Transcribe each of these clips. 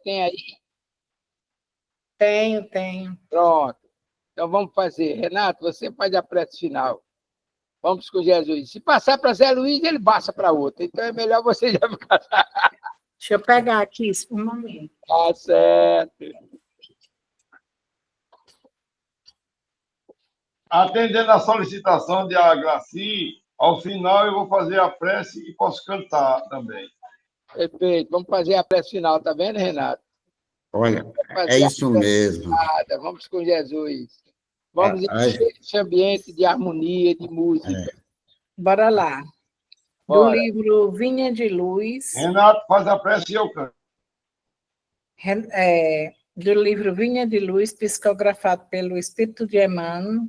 tem aí? Tenho. Pronto. Então vamos fazer. Renato, você faz a prece final. Vamos com Jesus. Se passar para Zé Luiz, ele passa para outro. Então é melhor você já ficar. Deixa eu pegar aqui isso por um momento. Tá certo. Atendendo a solicitação de Graci, ao final eu vou fazer a prece e posso cantar também. Perfeito. Vamos fazer a prece final, tá vendo, Renato? Olha, é isso mesmo. Vamos com Jesus. Vamos encher esse ambiente de harmonia, de música. Bora lá. Bora. Do livro Vinha de Luz. Renato, faz a prece e eu canto. Do livro Vinha de Luz, psicografado pelo Espírito de Emmanuel.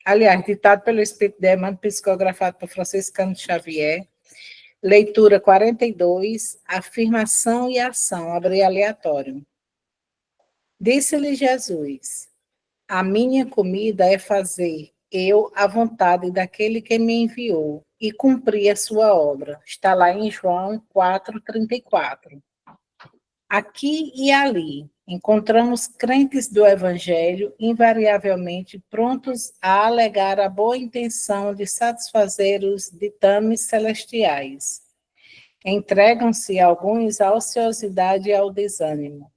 Aliás, ditado pelo Espírito de Emmanuel, psicografado por Franciscano Xavier. Leitura 42, afirmação e ação, abre aleatório. Disse-lhe Jesus: a minha comida é fazer eu a vontade daquele que me enviou e cumprir a sua obra. Está lá em João 4:34. Aqui e ali encontramos crentes do Evangelho invariavelmente prontos a alegar a boa intenção de satisfazer os ditames celestiais. Entregam-se alguns à ociosidade e ao desânimo,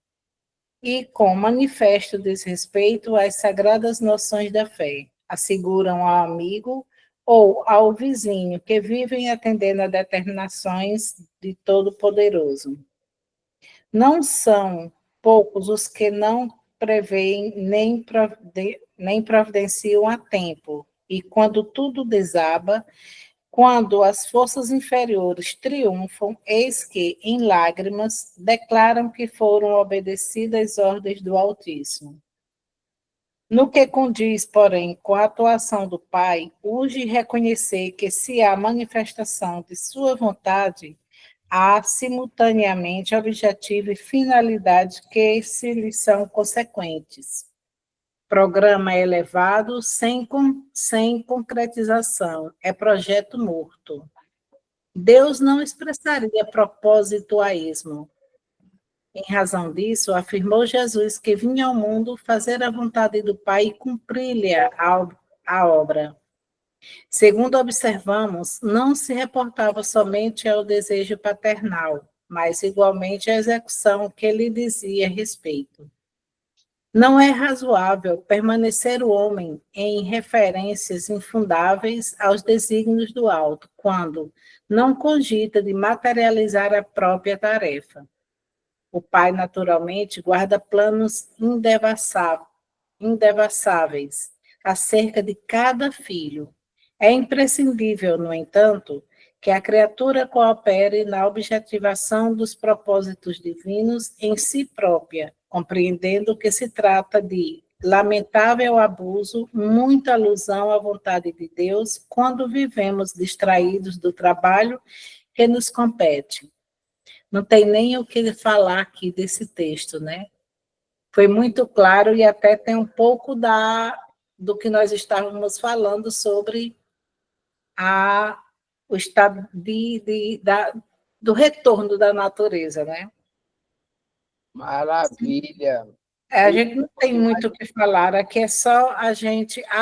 e, com manifesto desrespeito às sagradas noções da fé, asseguram ao amigo ou ao vizinho que vivem atendendo a determinações de Todo-Poderoso. Não são poucos os que não preveem nem providenciam a tempo, e quando tudo desaba, quando as forças inferiores triunfam, eis que, em lágrimas, declaram que foram obedecidas às ordens do Altíssimo. No que condiz, porém, com a atuação do Pai, urge reconhecer que, se há manifestação de sua vontade, há simultaneamente objetivo e finalidade que se lhe são consequentes. Programa elevado sem concretização, é projeto morto. Deus não expressaria propósito a esmo. Em razão disso, afirmou Jesus que vinha ao mundo fazer a vontade do Pai e cumprir-lhe a obra. Segundo observamos, não se reportava somente ao desejo paternal, mas igualmente à execução que lhe dizia respeito. Não é razoável permanecer o homem em referências infundáveis aos desígnios do alto, quando não cogita de materializar a própria tarefa. O pai, naturalmente, guarda planos indevassáveis acerca de cada filho. É imprescindível, no entanto, que a criatura coopere na objetivação dos propósitos divinos em si própria, compreendendo que se trata de lamentável abuso, muita alusão à vontade de Deus, quando vivemos distraídos do trabalho que nos compete. Não tem nem o que falar aqui desse texto, né? Foi muito claro e até tem um pouco do que nós estávamos falando sobre o estado do retorno da natureza, né? Maravilha. A gente não tem muito o que falar, aqui é só a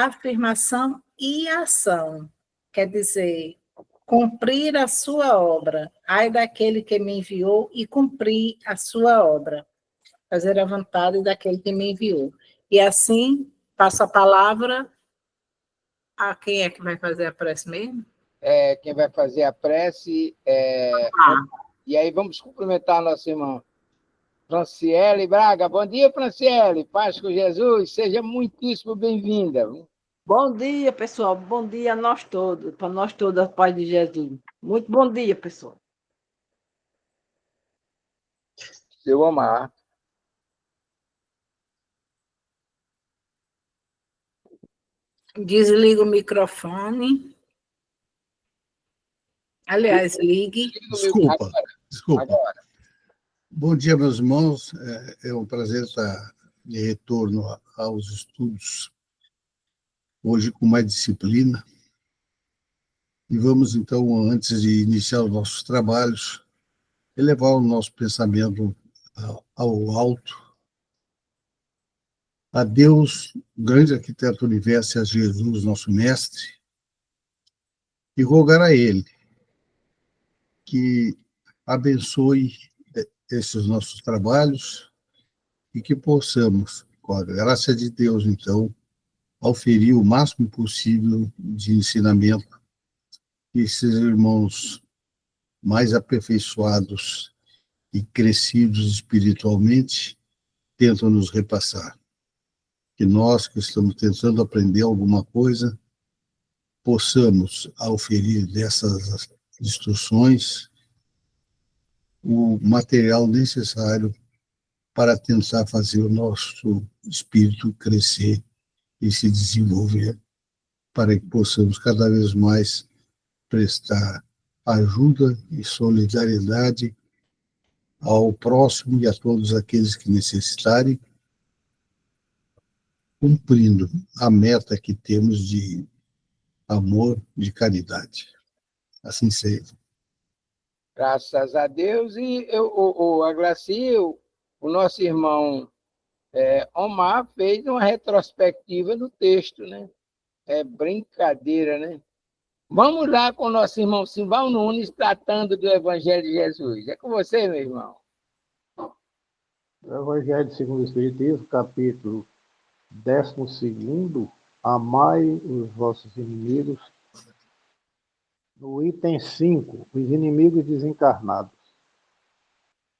afirmação e ação. Quer dizer, cumprir a sua obra. Ai daquele que me enviou e cumprir a sua obra. Fazer a vontade daquele que me enviou. E assim, passo a palavra a quem é que vai fazer a prece mesmo? Quem vai fazer a prece E aí vamos cumprimentar a nossa irmã Franciele Braga. Bom dia, Franciele. Paz com Jesus. Seja muitíssimo bem-vinda. Bom dia, pessoal. Bom dia a nós todos. Para nós todos, a paz de Jesus. Muito bom dia, pessoal. Seu Omar. Desliga o microfone. Aliás, ligue. Desculpa. Agora. Bom dia, meus irmãos. É um prazer estar de retorno aos estudos, hoje com mais disciplina. E vamos, então, antes de iniciar os nossos trabalhos, elevar o nosso pensamento ao alto, a Deus, grande arquiteto do universo, e a Jesus, nosso mestre, e rogar a Ele que abençoe esses nossos trabalhos e que possamos, com a graça de Deus, então, auferir o máximo possível de ensinamento que esses irmãos mais aperfeiçoados e crescidos espiritualmente tentam nos repassar. Que nós que estamos tentando aprender alguma coisa, possamos auferir dessas instruções o material necessário para tentar fazer o nosso espírito crescer e se desenvolver, para que possamos cada vez mais prestar ajuda e solidariedade ao próximo e a todos aqueles que necessitarem, cumprindo a meta que temos de amor, de caridade. Assim seja. Graças a Deus. E a Glaci, o nosso irmão Omar fez uma retrospectiva no texto, né? É brincadeira, né? Vamos lá com o nosso irmão Simval Nunes, tratando do Evangelho de Jesus. É com você, meu irmão. O Evangelho segundo o Espiritismo, capítulo 12, amai os vossos inimigos. No item 5, os inimigos desencarnados.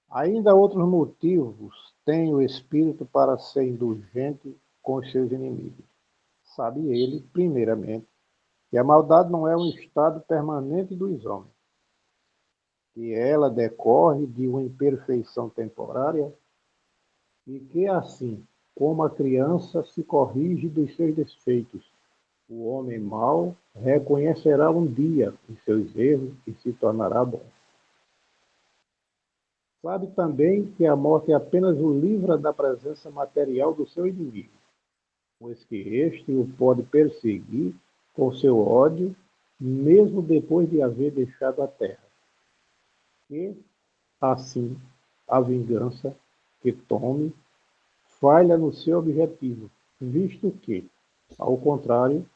Ainda outros motivos tem o espírito para ser indulgente com os seus inimigos. Sabe ele, primeiramente, que a maldade não é um estado permanente dos homens, que ela decorre de uma imperfeição temporária e que, assim como a criança se corrige dos seus defeitos, o homem mau reconhecerá um dia os seus erros e se tornará bom. Sabe também que a morte apenas o livra da presença material do seu inimigo, pois que este o pode perseguir com seu ódio, mesmo depois de haver deixado a terra. E, assim, a vingança que tome falha no seu objetivo, visto que, ao contrário,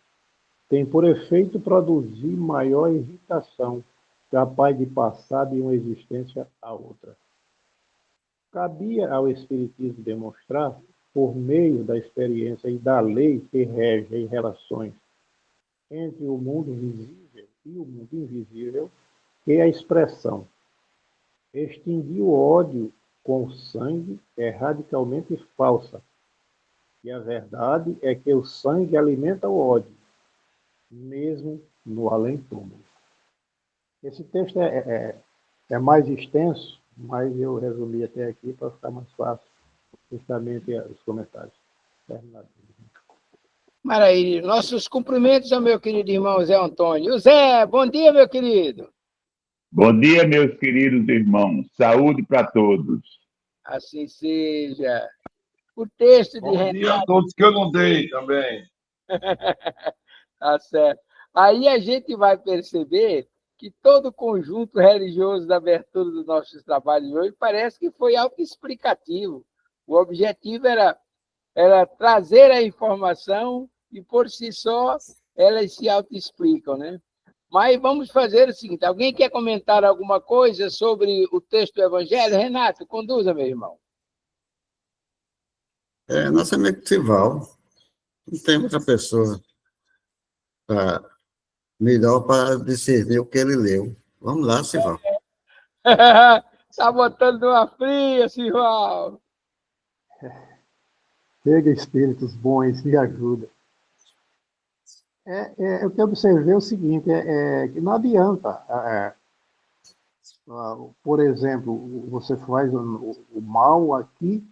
tem por efeito produzir maior irritação, capaz de passar de uma existência a outra. Cabia ao Espiritismo demonstrar, por meio da experiência e da lei que rege as relações entre o mundo visível e o mundo invisível, que a expressão extinguir o ódio com sangue é radicalmente falsa. E a verdade é que o sangue alimenta o ódio, mesmo no além-túmulo. Esse texto é mais extenso, mas eu resumi até aqui para ficar mais fácil, justamente os comentários. Terminado. Maravilha. Nossos cumprimentos ao meu querido irmão Zé Antônio. Zé, bom dia, meu querido. Bom dia, meus queridos irmãos. Saúde para todos. Assim seja. O texto de Bom dia a todos que eu não dei também. Tá certo. Aí a gente vai perceber que todo o conjunto religioso da abertura dos nossos trabalhos de hoje parece que foi autoexplicativo. O objetivo era trazer a informação e, por si só, elas se autoexplicam, né? Mas vamos fazer o seguinte: alguém quer comentar alguma coisa sobre o texto do Evangelho? Renato, conduza, meu irmão. Nosso amigo Sival, não tem outra pessoa melhor para discernir o que ele leu. Vamos lá, Sival. Está botando uma fria, Sival. Chega, espíritos bons, me ajuda. O que eu observei é o seguinte, que não adianta, por exemplo, você faz o mal aqui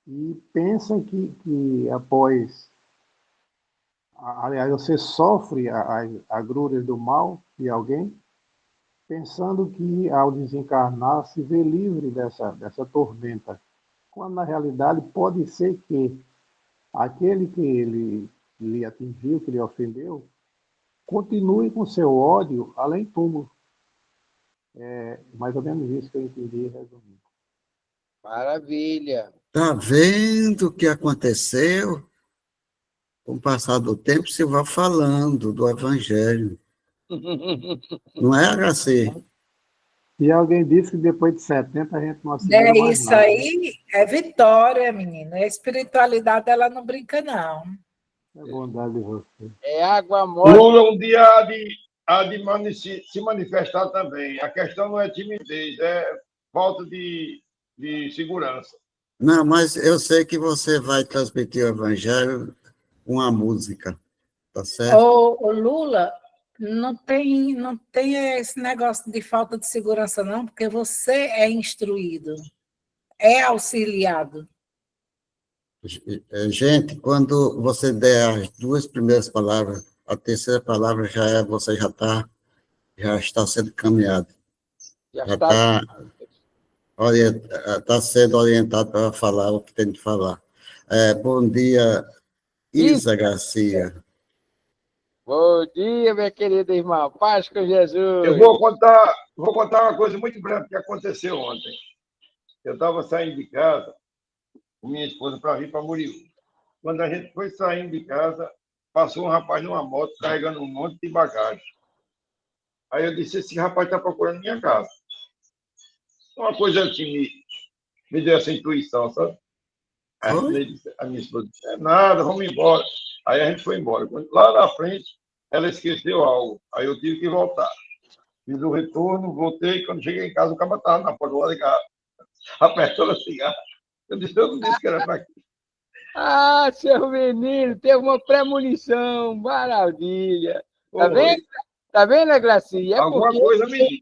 e pensa que após, aliás, você sofre as agruras do mal de alguém, pensando que ao desencarnar se vê livre dessa tormenta, quando na realidade pode ser que aquele que ele lhe atingiu, que lhe ofendeu, continue com seu ódio além túmulo. Mais ou menos isso que eu entendi e resumi. Maravilha. Está vendo o que aconteceu? Com o passar do tempo, você vai falando do Evangelho. Não é, HC? E alguém disse que depois de 70 a gente não assimila É mais isso nada. aí, é vitória, menina. A espiritualidade, ela não brinca, não. É bondade de você. É água morta. Lula um dia há de se manifestar também. A questão não é timidez, é falta de segurança. Não, mas eu sei que você vai transmitir o Evangelho com a música, tá certo? O Lula, não tem esse negócio de falta de segurança, não, porque você é instruído, é auxiliado. Gente, quando você der as duas primeiras palavras, a terceira palavra você já está sendo caminhado, Já já está. está sendo orientado para falar o que tem de falar. Bom dia, Isa Garcia. Bom dia, minha querida irmã. Paz com Jesus. Eu vou contar uma coisa muito breve que aconteceu ontem. Eu estava saindo de casa com minha esposa para vir para Muriú. Quando a gente foi saindo de casa, passou um rapaz numa moto carregando um monte de bagagem. Aí eu disse, esse rapaz está procurando minha casa. Uma coisa que me deu essa intuição, sabe? Aí a minha esposa disse, é nada, vamos embora. Aí a gente foi embora. Lá na frente, ela esqueceu algo. Aí eu tive que voltar. Fiz o retorno, voltei. Quando cheguei em casa, o cara estava na porta lá de casa, apertando a cigarra. Eu não disse que era para aqui. Ah, seu menino, teve uma premonição. Maravilha. Tá vendo? Tá vendo, Gracinha? Alguma coisa me diz.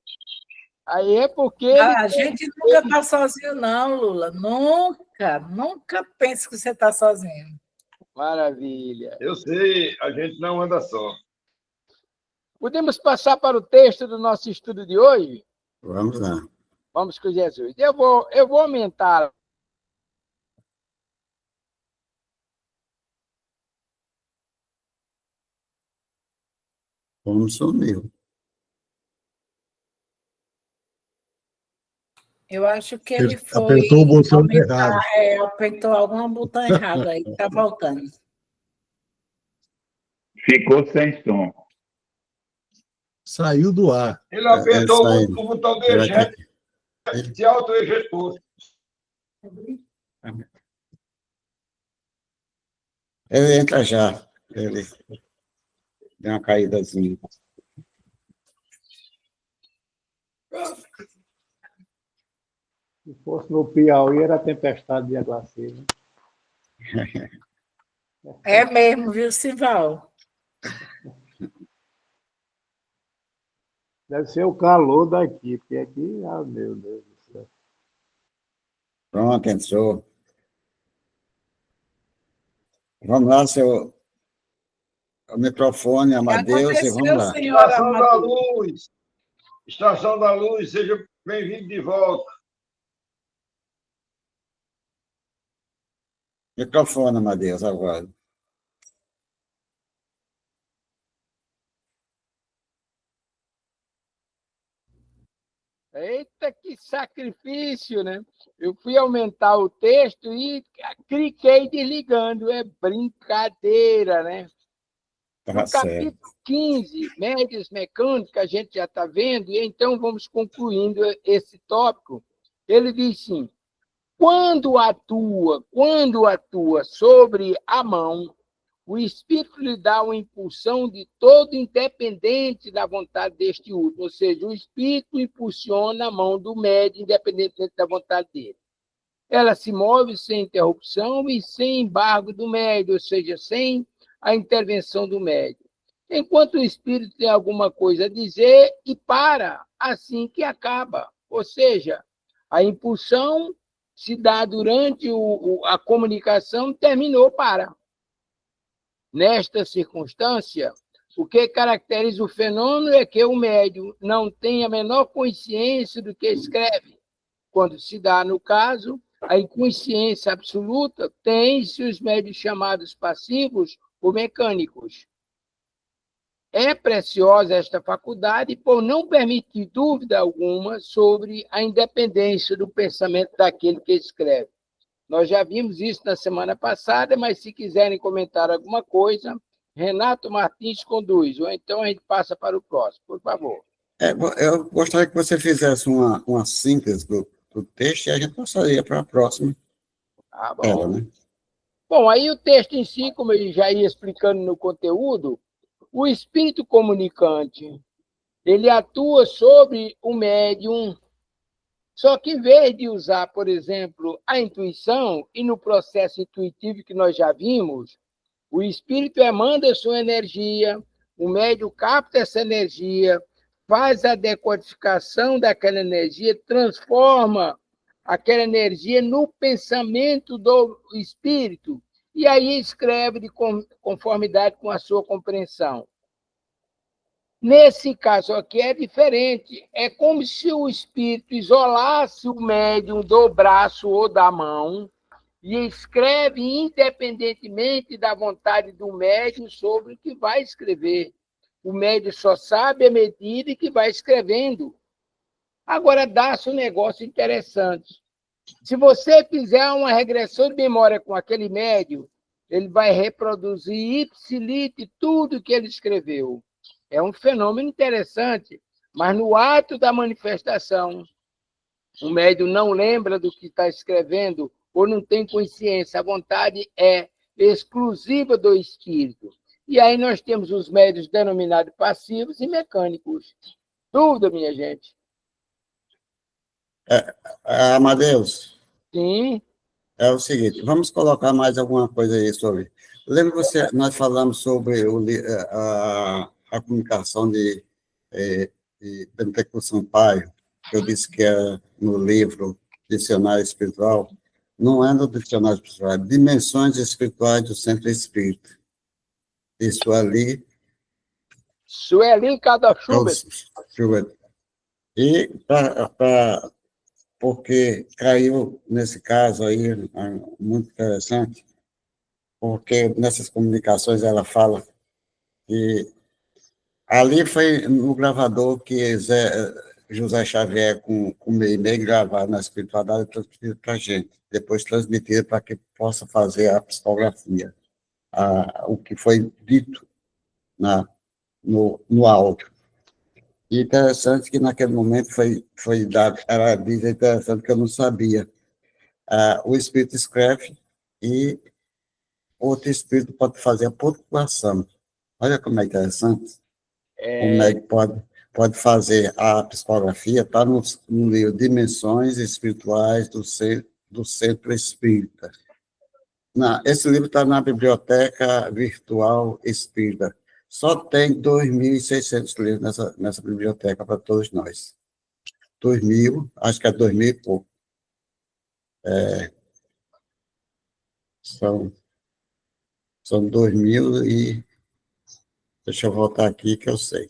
Aí é porque A gente nunca está sozinho, não, Lula. Nunca pense que você está sozinho. Maravilha. Eu sei, a gente não anda só. Podemos passar para o texto do nosso estudo de hoje? Vamos lá. Vamos com Jesus. Eu vou aumentar. Como sumiu. Eu acho que ele foi Apertou o botão errado. apertou algum botão errado aí, está voltando. Ficou sem som. Saiu do ar. Ele apertou Essa aí. o botão do ejeto, se auto-ejetou. Ele entra já. Ele deu uma caídazinha. Se fosse no Piauí, era tempestade de aguaceiro. Né? É mesmo, viu, Sival? Deve ser o calor daqui, porque aqui, meu Deus do céu. Pronto, entrou. Vamos lá, seu o microfone, Amadeus, e vamos lá. Estação da Luz. Estação da Luz, seja bem-vindo de volta. Microfone, Amadeus, agora. Eita, que sacrifício, né? Eu fui aumentar o texto e cliquei desligando. É brincadeira, né? No capítulo 15, médias mecânicas, a gente já está vendo, e então vamos concluindo esse tópico. Ele diz assim, quando atua sobre a mão, o Espírito lhe dá uma impulsão de todo independente da vontade deste último, ou seja, o Espírito impulsiona a mão do médium independentemente da vontade dele. Ela se move sem interrupção e sem embargo do médium, ou seja, sem a intervenção do médium. Enquanto o Espírito tem alguma coisa a dizer e para assim que acaba. Ou seja, a impulsão se dá durante a comunicação, terminou, para. Nesta circunstância, o que caracteriza o fenômeno é que o médium não tem a menor consciência do que escreve. Quando se dá, no caso, a inconsciência absoluta, tem-se os médios chamados passivos ou mecânicos. É preciosa esta faculdade por não permitir dúvida alguma sobre a independência do pensamento daquele que escreve. Nós já vimos isso na semana passada, mas se quiserem comentar alguma coisa, Renato Martins conduz, ou então a gente passa para o próximo, por favor. Eu gostaria que você fizesse uma síntese do texto e a gente passaria para a próxima. Ah, bom. Né? Bom, aí o texto em si, como eu já ia explicando no conteúdo, o espírito comunicante, ele atua sobre o médium, só que em vez de usar, por exemplo, a intuição, e no processo intuitivo que nós já vimos, o espírito emana sua energia, o médium capta essa energia, faz a decodificação daquela energia, transforma aquela energia no pensamento do espírito, e aí escreve de conformidade com a sua compreensão. Nesse caso aqui é diferente. É como se o espírito isolasse o médium do braço ou da mão e escreve independentemente da vontade do médium sobre o que vai escrever. O médium só sabe a medida que vai escrevendo. Agora, dá-se um negócio interessante. Se você fizer uma regressão de memória com aquele médium, ele vai reproduzir ipsilite tudo que ele escreveu. É um fenômeno interessante, mas no ato da manifestação, o médium não lembra do que está escrevendo ou não tem consciência, a vontade é exclusiva do espírito. E aí nós temos os médiuns denominados passivos e mecânicos. Dúvida, minha gente? Amadeus? Sim. É o seguinte, vamos colocar mais alguma coisa aí sobre... Lembra você, nós falamos sobre a comunicação de Pentecoste Sampaio, que eu disse que é no livro Dicionário Espiritual, não é no Dicionário Espiritual, é Dimensões Espirituais do Centro Espírita. Isso ali... Sueli cada Schubert. E porque caiu nesse caso aí, muito interessante, porque nessas comunicações ela fala que ali foi no gravador que José Xavier, com o Meimei, gravaram na espiritualidade e transmitiram para a gente, depois transmitiram para que possa fazer a psicografia, o que foi dito no áudio. E interessante que naquele momento foi dado, ela diz interessante que eu não sabia. O espírito escreve e outro espírito pode fazer a pontuação. Olha como é interessante. Como é que pode fazer a psicografia, está no livro Dimensões Espirituais do Centro Espírita. Esse livro está na Biblioteca Virtual Espírita. Só tem 2.600 livros nessa biblioteca para todos nós. 2.000, acho que é 2.000 e pouco. São 2.000 e... Deixa eu voltar aqui que eu sei.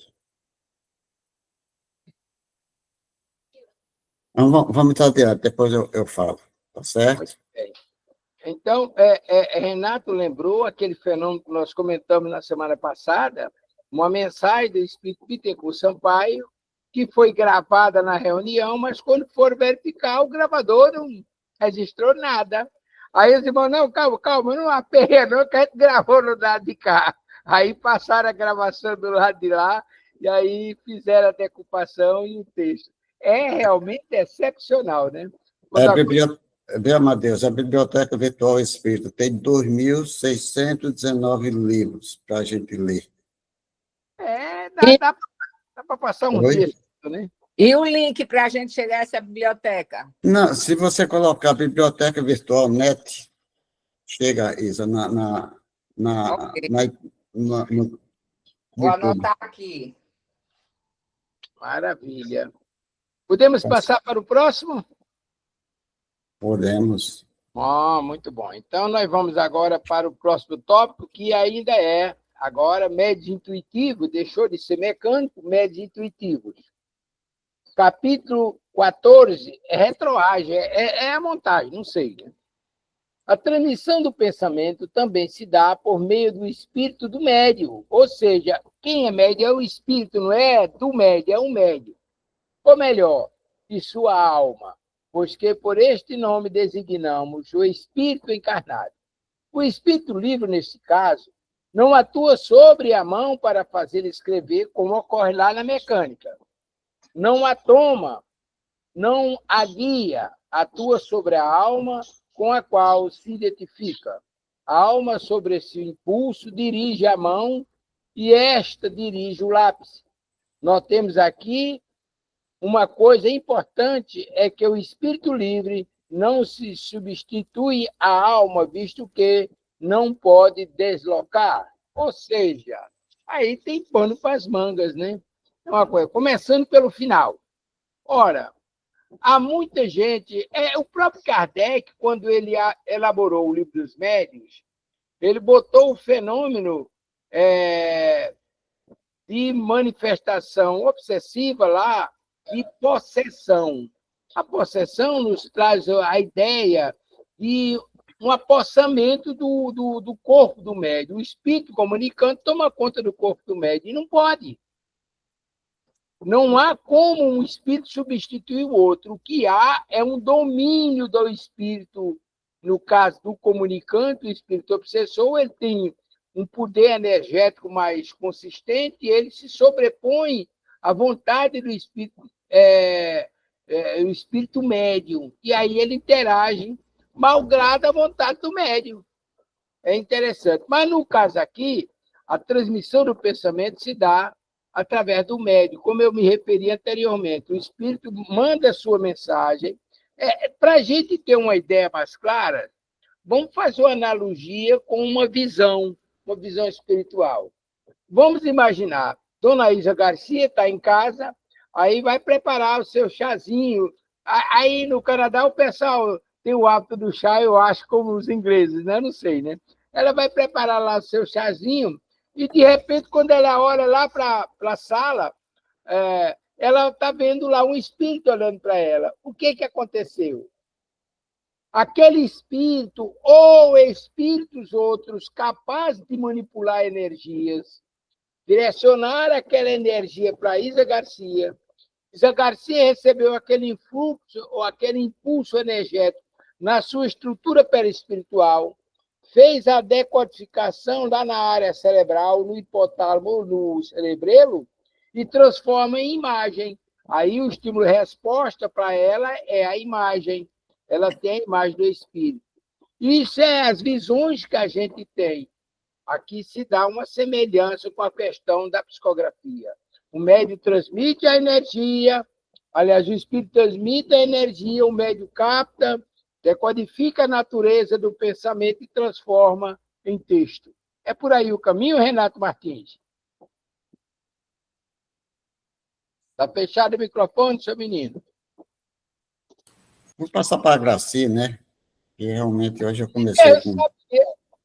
Vamos adiante, depois eu falo, tá certo? Então, Renato lembrou aquele fenômeno que nós comentamos na semana passada, uma mensagem do Espírito Pentecoste Sampaio, que foi gravada na reunião, mas quando for verificar, o gravador não registrou nada. Aí os irmãos, não, calma, não aperreia não, que a gente gravou no lado de cá. Aí passaram a gravação do lado de lá, e aí fizeram a decupação e o texto. É realmente excepcional, né? Bem, Amadeus, a Biblioteca Virtual Espírita tem 2.619 livros para a gente ler. Dá para passar um dia, né? E o link para a gente chegar a essa biblioteca? Não, se você colocar Biblioteca Virtual Net, chega, Isa, Vou anotar aqui. Maravilha. Podemos passar para o próximo? Podemos. Muito bom. Então, nós vamos agora para o próximo tópico, que ainda é, agora, médios intuitivos, deixou de ser mecânico, médios intuitivos. Capítulo 14 é retroagem, é a montagem, não sei. Né? A transmissão do pensamento também se dá por meio do espírito do médium, ou seja, quem é médium é o espírito, não é do médium, é o médium. Ou melhor, de sua alma, pois que por este nome designamos o espírito encarnado. O espírito livre, nesse caso, não atua sobre a mão para fazer escrever, como ocorre lá na mecânica. Não a toma, não a guia, atua sobre a alma com a qual se identifica. A alma, sobre esse impulso, dirige a mão e esta dirige o lápis. Nós temos aqui uma coisa importante, é que o espírito livre não se substitui à alma, visto que não pode deslocar. Ou seja, aí tem pano para as mangas, né? É uma coisa. Começando pelo final. Ora, há muita gente... o próprio Kardec, quando ele elaborou o Livro dos Médiuns, ele botou o fenômeno de manifestação obsessiva lá, de possessão. A possessão nos traz a ideia de um apossamento do corpo do médium. O espírito comunicante toma conta do corpo do médium, e não pode. Não há como um espírito substituir o outro. O que há é um domínio do espírito, no caso do comunicante, o espírito obsessor, ele tem um poder energético mais consistente e ele se sobrepõe à vontade do espírito, o espírito médium. E aí ele interage malgrado a vontade do médium. É interessante. Mas, no caso aqui, a transmissão do pensamento se dá através do médium, como eu me referi anteriormente. O espírito manda a sua mensagem. Para a gente ter uma ideia mais clara, vamos fazer uma analogia com uma visão espiritual. Vamos imaginar, Dona Isa Garcia está em casa, aí vai preparar o seu chazinho. Aí, no Canadá, o pessoal tem o hábito do chá, eu acho, como os ingleses, né? Não sei, né? Ela vai preparar lá o seu chazinho e, de repente, quando ela olha lá para a sala, ela está vendo lá um espírito olhando para ela. O que aconteceu? Aquele espírito ou espíritos outros capazes de manipular energias, direcionar aquela energia para Isa Garcia. Isa Garcia recebeu aquele influxo ou aquele impulso energético na sua estrutura perispiritual, fez a decodificação lá na área cerebral, no hipotálamo, no cerebelo, e transforma em imagem. Aí o estímulo-resposta para ela é a imagem. Ela tem a imagem do espírito. Isso é as visões que a gente tem. Aqui se dá uma semelhança com a questão da psicografia. O médium transmite a energia, aliás, o espírito transmite a energia, o médium capta, decodifica a natureza do pensamento e transforma em texto. É por aí o caminho, Renato Martins? Está fechado o microfone, seu menino? Vou passar para a Graci, né? E realmente hoje eu comecei com...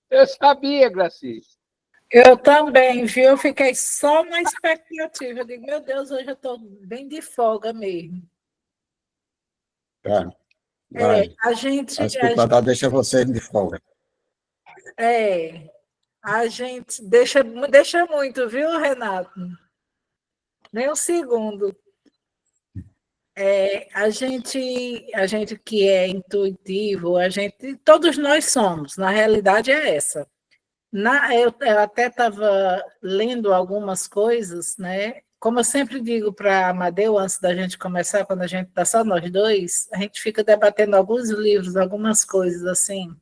Eu sabia, Graci. Eu também, viu? Eu fiquei só na expectativa. Eu digo, meu Deus, hoje eu estou bem de folga mesmo. Tá. Vai. A gente... A espiritualidade deixa vocês de folga. A gente deixa muito, viu, Renato? Nem um segundo. A gente que é intuitivo, todos nós somos, na realidade é essa. Eu até estava lendo algumas coisas, né? Como eu sempre digo para Amadeu, antes da gente começar, quando a gente está só nós dois, a gente fica debatendo alguns livros, algumas coisas assim.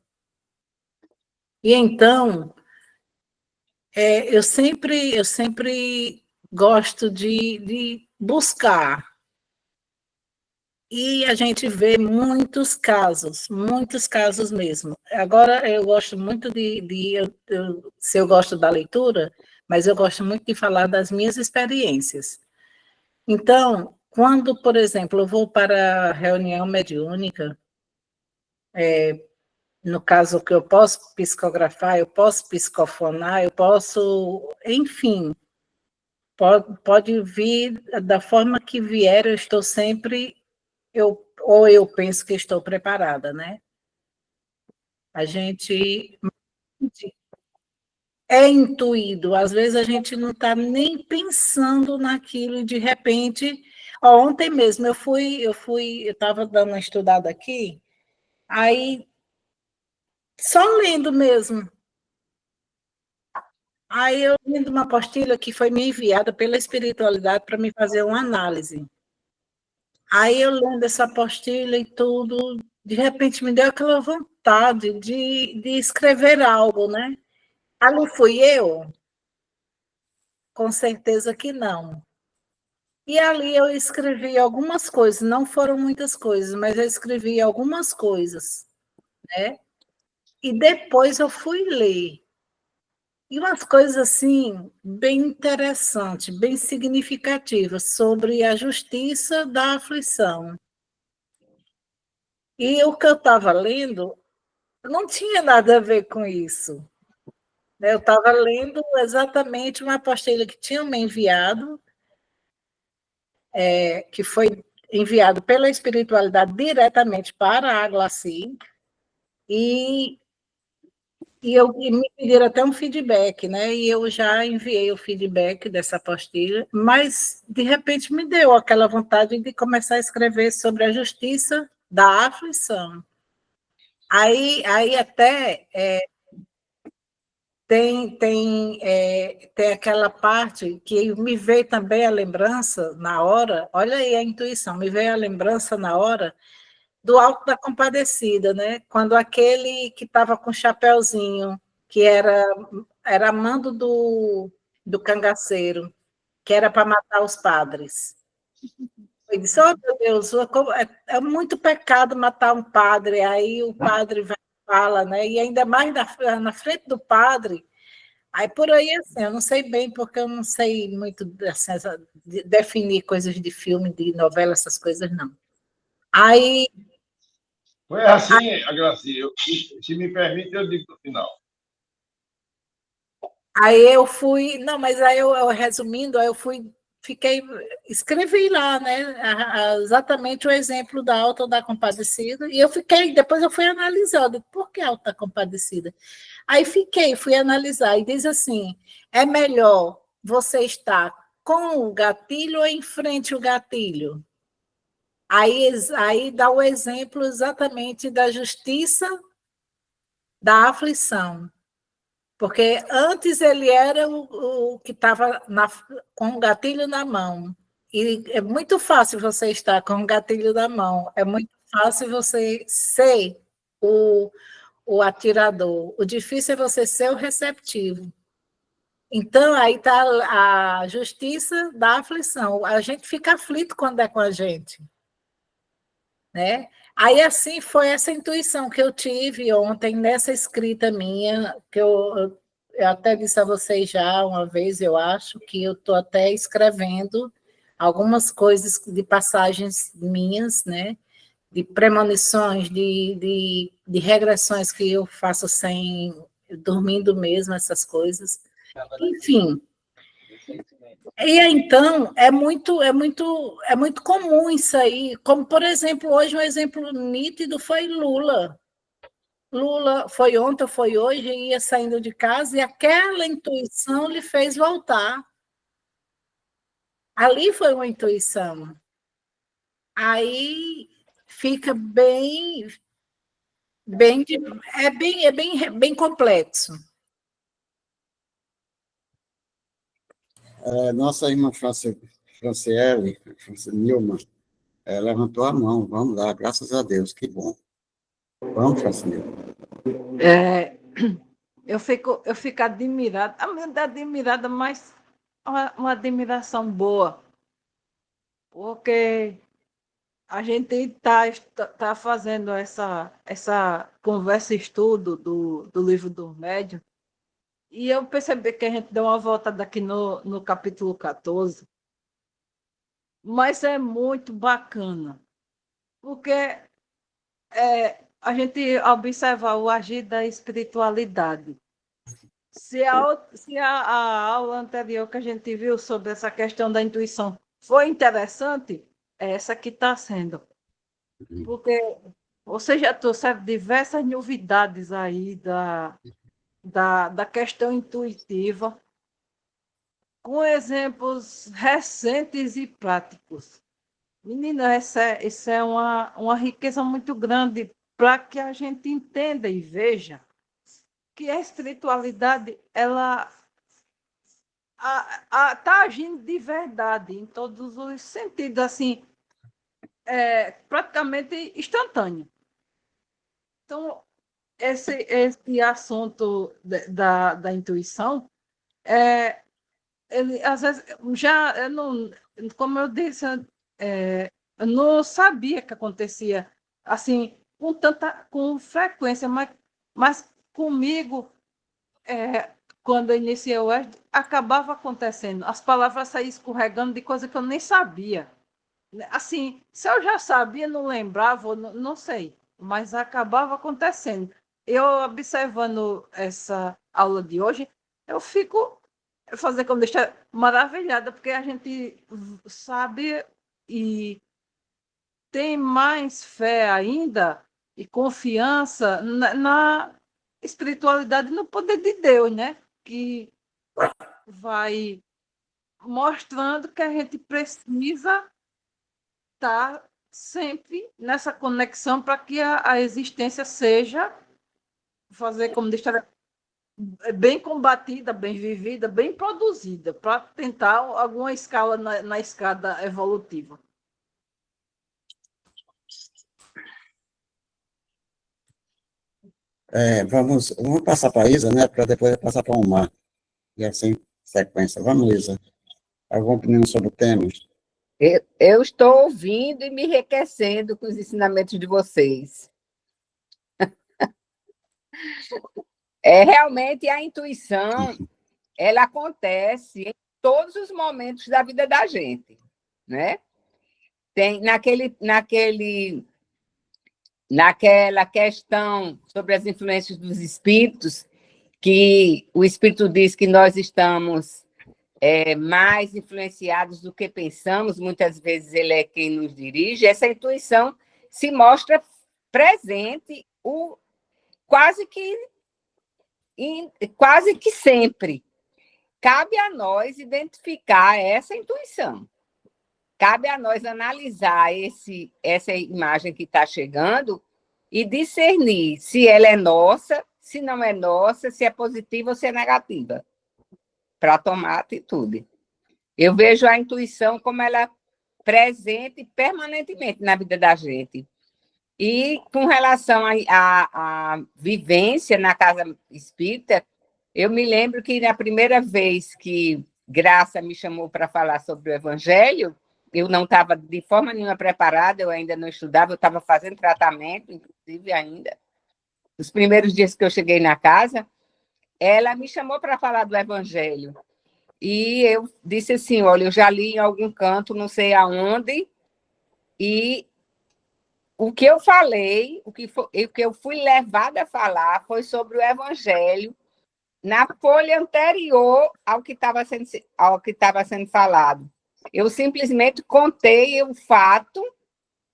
E então, eu sempre gosto de buscar. E a gente vê muitos casos mesmo. Agora, eu gosto muito se eu gosto da leitura, mas eu gosto muito de falar das minhas experiências. Então, quando, por exemplo, eu vou para a reunião mediúnica, no caso que eu posso psicografar, eu posso psicofonar, eu posso, enfim, pode vir da forma que vier, eu estou sempre... eu penso que estou preparada, né? A gente é intuído, às vezes a gente não está nem pensando naquilo e de repente, ontem mesmo eu estava dando uma estudada aqui, aí só lendo mesmo. Aí eu lendo uma apostila que foi me enviada pela espiritualidade para me fazer uma análise. Aí eu lendo essa apostila e tudo, de repente me deu aquela vontade de escrever algo, né? Ali fui eu? Com certeza que não. E ali eu escrevi algumas coisas, não foram muitas coisas, mas eu escrevi algumas coisas, né? E depois eu fui ler. E umas coisas assim, bem interessantes, bem significativas, sobre a justiça da aflição. E o que eu estava lendo não tinha nada a ver com isso. Eu estava lendo exatamente uma apostila que tinham me enviado, que foi enviado pela espiritualidade diretamente para a Glaci, e me pediram até um feedback, né? E eu já enviei o feedback dessa apostila, mas de repente me deu aquela vontade de começar a escrever sobre a justiça da aflição. Aí até tem aquela parte que me veio também a lembrança na hora, olha aí a intuição, me veio a lembrança na hora do Alto da Compadecida, né? Quando aquele que estava com o chapéuzinho, que era mando do cangaceiro, que era para matar os padres. Ele disse, oh, meu Deus, é muito pecado matar um padre. Aí o padre vai e fala, né? E ainda mais na frente do padre. Aí por aí, assim, eu não sei bem, porque eu não sei muito assim, definir coisas de filme, de novela, essas coisas, não. Aí Foi assim, a Gracinha. Se me permite, eu digo no final. Aí eu fui, não, mas aí eu resumindo, aí eu escrevi lá, né, exatamente o exemplo da Alta da Compadecida, e depois eu fui analisando, por que Alta da Compadecida? Aí fui analisar, e diz assim, é melhor você estar com o gatilho ou em frente ao gatilho? Aí dá o exemplo exatamente da justiça da aflição. Porque antes ele era o que estava com o gatilho na mão. E é muito fácil você estar com o gatilho na mão. É muito fácil você ser o atirador. O difícil é você ser o receptivo. Então, aí está a justiça da aflição. A gente fica aflito quando é com a gente. Né? Aí, assim, foi essa intuição que eu tive ontem nessa escrita minha, que eu até disse a vocês já uma vez, eu acho, que eu estou até escrevendo algumas coisas de passagens minhas, né? De premonições, de regressões que eu faço dormindo mesmo, essas coisas. Enfim. E então é muito comum isso aí, como por exemplo, hoje um exemplo nítido foi Lula. Lula foi ontem, foi hoje, ia saindo de casa e aquela intuição lhe fez voltar. Ali foi uma intuição. Aí fica bem complexo. Nossa irmã Franciele Nilma, levantou a mão. Vamos lá, graças a Deus, que bom. Vamos, Franciele. Eu fico admirada, admirada, mas uma admiração boa, porque a gente está fazendo essa conversa, estudo do livro do médium, e eu percebi que a gente deu uma volta aqui no capítulo 14, mas é muito bacana, porque a gente observa o agir da espiritualidade. Se a aula anterior que a gente viu sobre essa questão da intuição foi interessante, é essa que está sendo. Porque Você já trouxe diversas novidades aí da questão intuitiva, com exemplos recentes e práticos. Menina, isso é uma riqueza muito grande para que a gente entenda e veja que a espiritualidade ela está agindo de verdade em todos os sentidos, assim, praticamente instantâneo. Então, esse assunto da intuição, ele, às vezes, eu não, como eu disse, eu não sabia que acontecia assim, com frequência, mas comigo, quando eu iniciei o ESD, acabava acontecendo. As palavras saíam escorregando de coisa que eu nem sabia. Assim, se eu já sabia, não lembrava, não sei, mas acabava acontecendo. Eu observando essa aula de hoje, eu fico fazer como deixar maravilhada, porque a gente sabe e tem mais fé ainda e confiança na espiritualidade, no poder de Deus, né? Que vai mostrando que a gente precisa estar sempre nessa conexão para que a existência seja, fazer como deixar bem combatida, bem vivida, bem produzida, para tentar alguma escala na escada evolutiva. Vamos passar para a Isa, né? Para depois passar para o Mar. E assim, sequência. Vamos, Isa. Alguma opinião sobre o tema? Eu estou ouvindo e me enriquecendo com os ensinamentos de vocês. Realmente a intuição, ela acontece em todos os momentos da vida da gente, né? Tem naquela questão sobre as influências dos espíritos, que o espírito diz que nós estamos mais influenciados do que pensamos, muitas vezes ele é quem nos dirige, essa intuição se mostra presente quase que sempre. Cabe a nós identificar essa intuição. Cabe a nós analisar essa imagem que está chegando e discernir se ela é nossa, se não é nossa, se é positiva ou se é negativa, para tomar atitude. Eu vejo a intuição como ela presente permanentemente na vida da gente. E com relação à vivência na casa espírita, eu me lembro que na primeira vez que Graça me chamou para falar sobre o Evangelho, eu não estava de forma nenhuma preparada, eu ainda não estudava, eu estava fazendo tratamento, inclusive ainda. Os primeiros dias que eu cheguei na casa, ela me chamou para falar do Evangelho. E eu disse assim, olha, eu já li em algum canto, não sei aonde, e o que eu falei, o que eu fui levada a falar foi sobre o Evangelho na folha anterior ao que estava sendo falado. Eu simplesmente contei o fato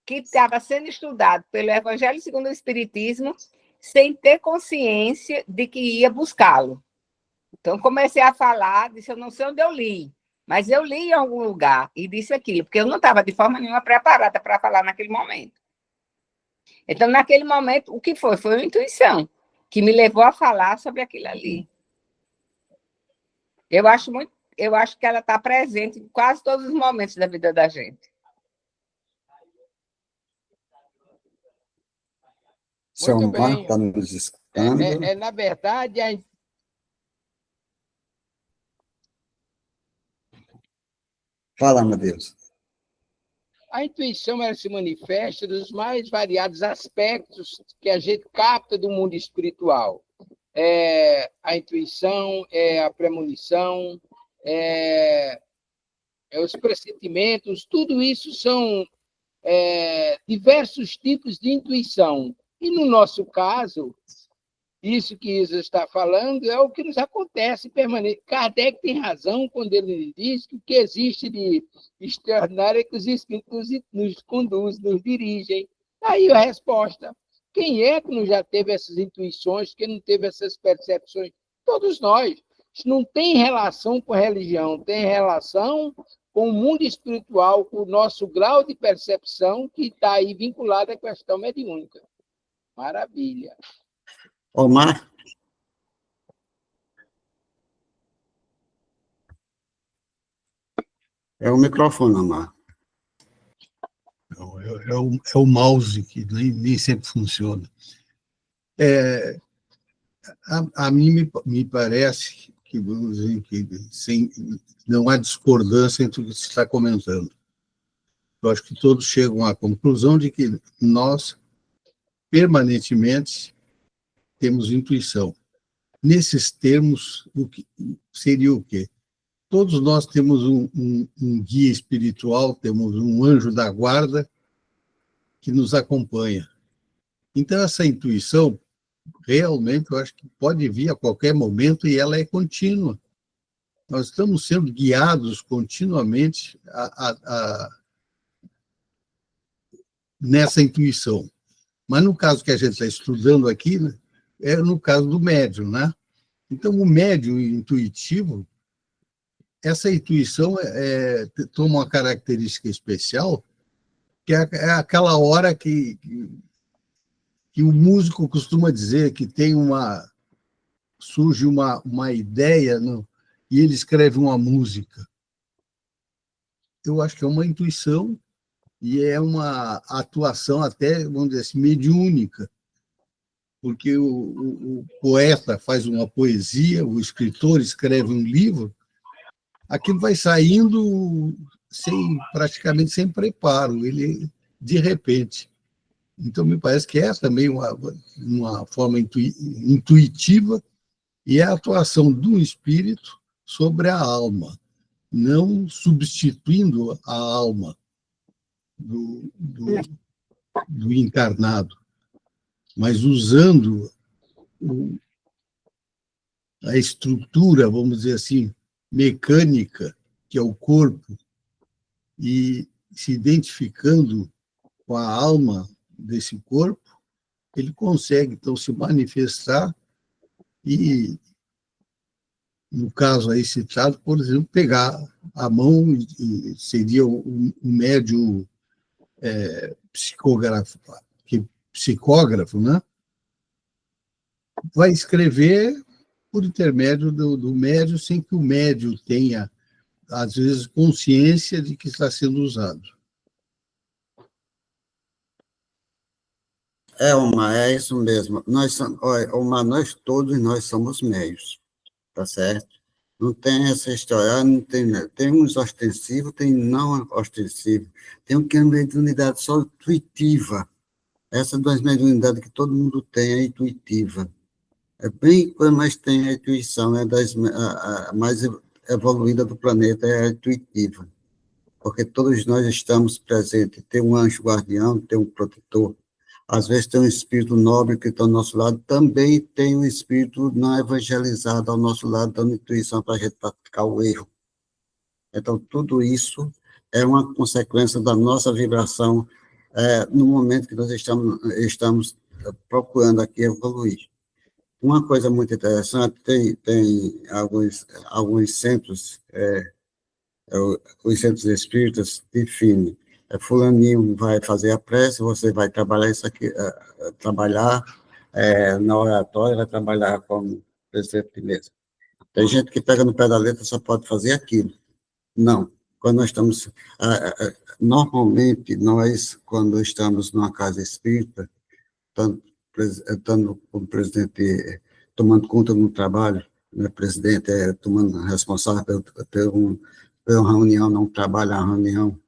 que estava sendo estudado pelo Evangelho segundo o Espiritismo, sem ter consciência de que ia buscá-lo. Então, comecei a falar, disse, eu não sei onde eu li, mas eu li em algum lugar e disse aquilo, porque eu não estava de forma nenhuma preparada para falar naquele momento. Então, naquele momento, o que foi? Foi uma intuição que me levou a falar sobre aquilo ali. Eu acho que ela está presente em quase todos os momentos da vida da gente. Seu Muito Mar bem. está nos escutando. Na verdade, Fala, meu Deus. a intuição ela se manifesta dos mais variados aspectos que a gente capta do mundo espiritual. A intuição, a premonição, os pressentimentos, tudo isso são diversos tipos de intuição. E, no nosso caso, isso que Isa está falando é o que nos acontece permanente. Kardec tem razão quando ele diz que o que existe de extraordinário é que os espíritos nos conduzem, nos dirigem. Aí a resposta. Quem é que não já teve essas intuições, quem não teve essas percepções? Todos nós. Isso não tem relação com a religião, tem relação com o mundo espiritual, com o nosso grau de percepção que está aí vinculado à questão mediúnica. Maravilha. Omar? É o microfone, Omar. Não, é o mouse que nem sempre funciona. A mim me parece que, vamos dizer, não há discordância entre o que se está comentando. Eu acho que todos chegam à conclusão de que nós, permanentemente, temos intuição. Nesses termos, seria o quê? Todos nós temos um guia espiritual, temos um anjo da guarda que nos acompanha. Então, essa intuição, realmente, eu acho que pode vir a qualquer momento e ela é contínua. Nós estamos sendo guiados continuamente nessa intuição. Mas no caso que a gente está estudando aqui, né, é no caso do médium, né? Então, o médium intuitivo, essa intuição toma uma característica especial, que é aquela hora que o músico costuma dizer que surge uma ideia, e ele escreve uma música. Eu acho que é uma intuição e é uma atuação até, vamos dizer assim, mediúnica, porque o poeta faz uma poesia, o escritor escreve um livro, aquilo vai saindo praticamente sem preparo, ele de repente. Então, me parece que é também uma forma intuitiva e é a atuação do espírito sobre a alma, não substituindo a alma do encarnado, mas usando a estrutura, vamos dizer assim, mecânica, que é o corpo, e se identificando com a alma desse corpo, ele consegue, então, se manifestar e, no caso aí citado, por exemplo, pegar a mão, e seria o médium psicógrafo, né? Vai escrever por intermédio do médium, sem que o médium tenha, às vezes, consciência de que está sendo usado. Omar, é isso mesmo. Omar, nós somos meios, tá certo? Não tem essa história, não tem uns ostensivos, tem não ostensivos. Tem o que é mediunidade só intuitiva. Essa das mediunidades que todo mundo tem é intuitiva. É bem quando mais tem a intuição, a mais evoluída do planeta é a intuitiva. Porque todos nós estamos presentes. Tem um anjo guardião, tem um protetor. Às vezes tem um espírito nobre que está ao nosso lado, também tem um espírito não evangelizado ao nosso lado, dando intuição para a gente praticar o erro. Então, tudo isso é uma consequência da nossa vibração no momento que nós estamos procurando aqui evoluir. Uma coisa muito interessante, tem alguns centros, os centros espíritas definem, fulaninho vai fazer a prece, você vai trabalhar isso aqui, na oratória, vai trabalhar como presidente de mesa. Tem gente que pega no pé da letra, só pode fazer aquilo. Não. Quando nós estamos... normalmente, nós, quando estamos numa casa espírita, estando como presidente, tomando conta do trabalho, né, presidente tomando responsável pela reunião, não trabalha a reunião,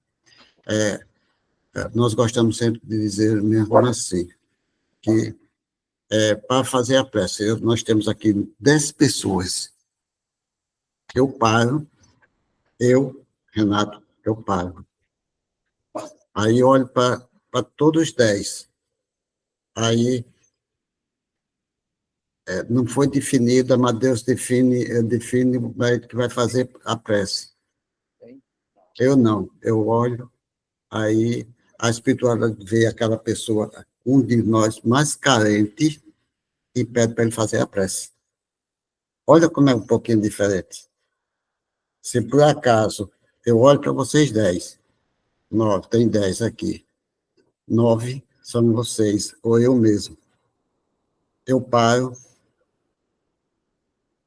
nós gostamos sempre de dizer mesmo assim, que para fazer a prece, nós temos aqui 10 pessoas. Eu paro, Renato, eu paro. Aí olho para todos os 10. Aí não foi definida, mas Deus define que vai fazer a prece. Eu não, eu olho, aí a espiritualidade vê aquela pessoa, um de nós mais carente, e pede para ele fazer a prece. Olha como é um pouquinho diferente. Se por acaso eu olho para vocês 10, 9, tem 10 aqui, 9 são vocês, ou eu mesmo. Eu paro,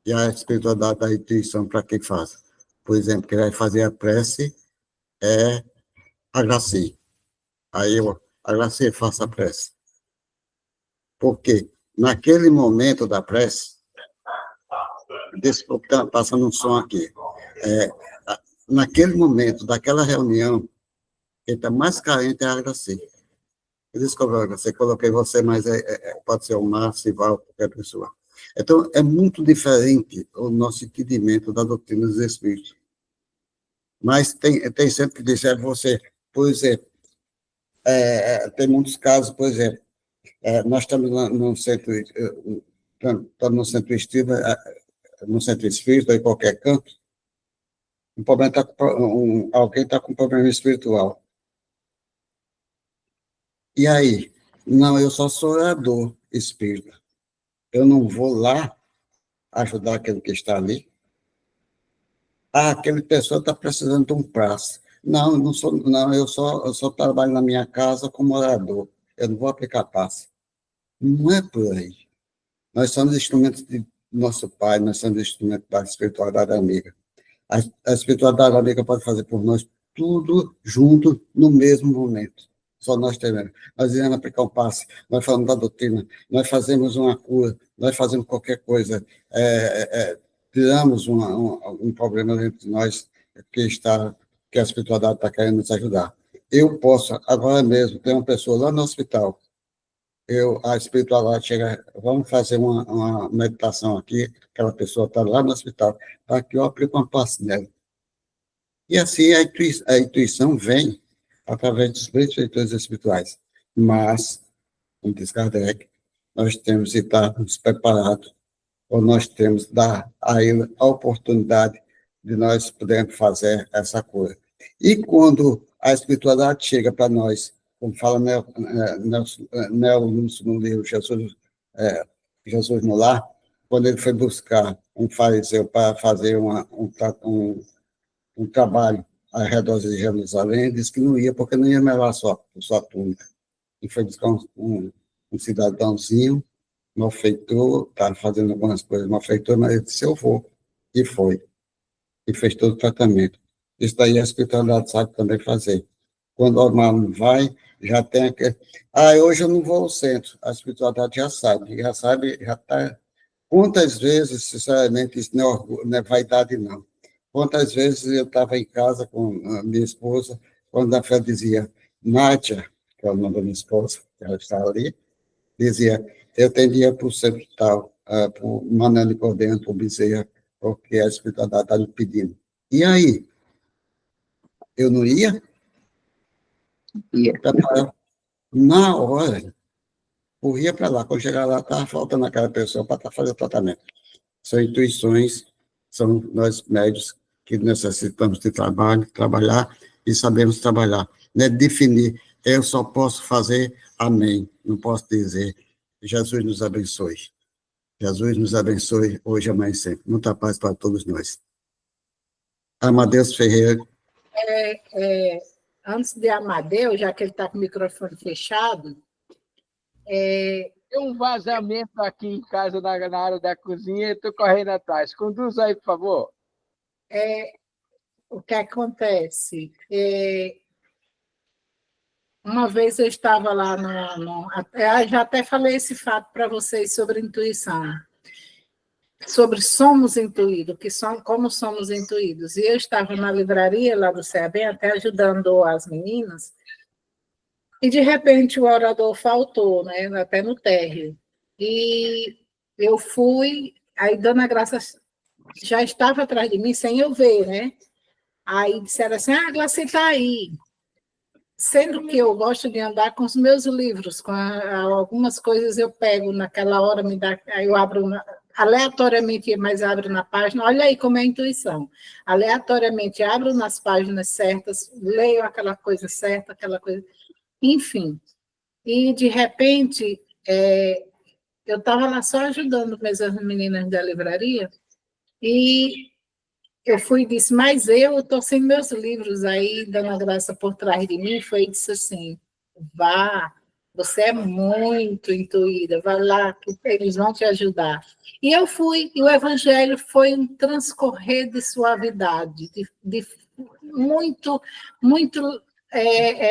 e a espiritualidade da intuição, para que faz? Por exemplo, quem vai fazer a prece é a Graci. Aí eu, a Graci, faça a prece. Porque naquele momento da prece, desculpa, está passando um som aqui, naquele momento daquela reunião, quem está mais carente é a Graci. Desculpa, você coloquei você, mas pode ser o Márcio, Val, qualquer pessoa. Então, é muito diferente o nosso entendimento da doutrina dos Espíritos. Mas tem sempre que dizer você, por exemplo, tem muitos casos, por exemplo, nós estamos no centro espírita, no centro espírita, em qualquer canto, alguém está com problema espiritual. E aí? Não, eu só sou orador espírita. Eu não vou lá ajudar aquele que está ali. Aquele pessoa está precisando de um prazo. Não, eu só trabalho na minha casa como orador. Eu não vou aplicar passe. Não é por aí. Nós somos instrumentos de nosso Pai, nós somos instrumentos da espiritualidade amiga. A espiritualidade amiga pode fazer por nós tudo junto no mesmo momento. Só nós temos. Nós iremos aplicar um passe, nós falamos da doutrina, nós fazemos uma cura, nós fazemos qualquer coisa, tiramos um problema dentro de nós que a espiritualidade está querendo nos ajudar. Eu posso, agora mesmo, ter uma pessoa lá no hospital, a espiritualidade chega, vamos fazer uma meditação aqui, aquela pessoa está lá no hospital, para que eu aplique uma passe nela. E assim a intuição vem através dos benfeitores espirituais. Mas, como diz Kardec, nós temos que estar preparados, ou nós temos que dar a ele a oportunidade de nós podermos fazer essa coisa. E quando a espiritualidade chega para nós, como fala Neo Lúcio no livro Jesus no Lar, quando ele foi buscar um fariseu para fazer um trabalho ao redor de Jerusalém, disse que não ia, porque não ia levar sua túnica. E foi buscar um cidadãozinho, malfeitor, estava fazendo algumas coisas, malfeitor, mas ele disse, eu vou. E foi. E fez todo o tratamento. Isso daí a espiritualidade sabe também fazer. Quando o humano vai, já tem aquele... hoje eu não vou ao centro. A espiritualidade já sabe, já está... Quantas vezes, sinceramente, isso não é vaidade, não. Quantas vezes eu estava em casa com a minha esposa, quando a fé dizia, Nádia, que é o nome da minha esposa, que ela está ali, dizia, eu tendia para o centro tal, para o Manuel de Cordeiro, para o Bezerra, porque a espiritualidade está me pedindo. E aí? Eu não ia? Ia. Na hora, corria para lá. Quando chegava lá, estava faltando aquela pessoa para fazer o tratamento. São intuições, são nós médios que necessitamos de trabalhar e sabemos trabalhar. Não é definir, eu só posso fazer amém. Não posso dizer, Jesus nos abençoe. Jesus nos abençoe hoje, amanhã e sempre. Muita paz para todos nós. Amadeus Ferreira. Antes de Amadeu, já que ele está com o microfone fechado... Tem um vazamento aqui em casa, na área da cozinha, e estou correndo atrás. Conduz aí, por favor. O que acontece? Uma vez eu estava lá já até falei esse fato para vocês sobre intuição, sobre somos intuídos, como somos intuídos. E eu estava na livraria lá do CEABEM, até ajudando as meninas, e de repente o orador faltou, né, até no térreo. E eu fui, aí Dona Graça já estava atrás de mim, sem eu ver, né? Aí disseram assim, Graça está aí. Sendo que eu gosto de andar com os meus livros, com algumas coisas eu pego naquela hora, aí eu abro aleatoriamente, mas abro na página, olha aí como é a intuição. Aleatoriamente abro nas páginas certas, leio aquela coisa certa, aquela coisa... enfim. E, de repente, eu estava lá só ajudando mesmo as meninas da livraria, e eu fui e disse, mas eu estou sem meus livros. Aí, Dona Graça, por trás de mim, foi e disse assim, vá, você é muito intuída, vá lá, que eles vão te ajudar. E eu fui, e o Evangelho foi um transcorrer de suavidade, de muito, muito,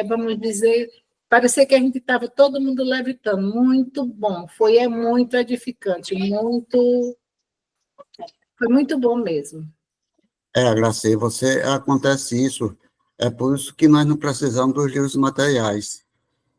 vamos dizer, parecia que a gente estava todo mundo levitando, muito bom, foi muito edificante, foi muito bom mesmo. Graci, acontece isso. É por isso que nós não precisamos dos livros materiais.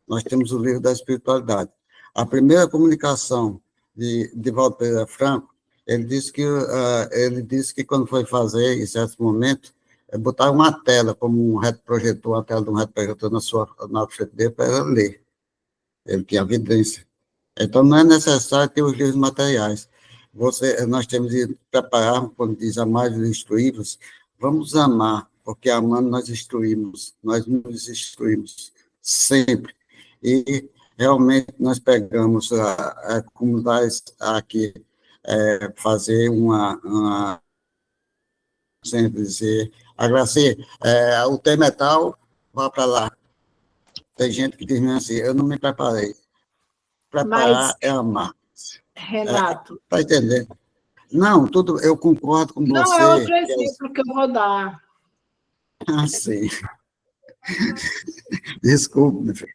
Nós temos o livro da espiritualidade. A primeira comunicação de Valdo Pereira Franco, ele disse que quando foi fazer, em certos momentos, botar uma tela, como um retroprojetor, uma tela de um retroprojetor na frente dele para ele ler. Ele tinha evidência. Então, não é necessário ter os livros materiais. Nós temos de preparar, quando diz amar e instruí-los, vamos amar, porque amando nós instruímos, nós nos instruímos sempre. E realmente nós pegamos como nós aqui fazer sempre dizer, Graci, o tema é tal, vá para lá. Tem gente que diz assim, eu não me preparei. Preparar é amar. Renato. Está entendendo? Não, eu concordo com você. Não é outro exemplo que eu vou dar. Ah, sim. Desculpe, meu filho.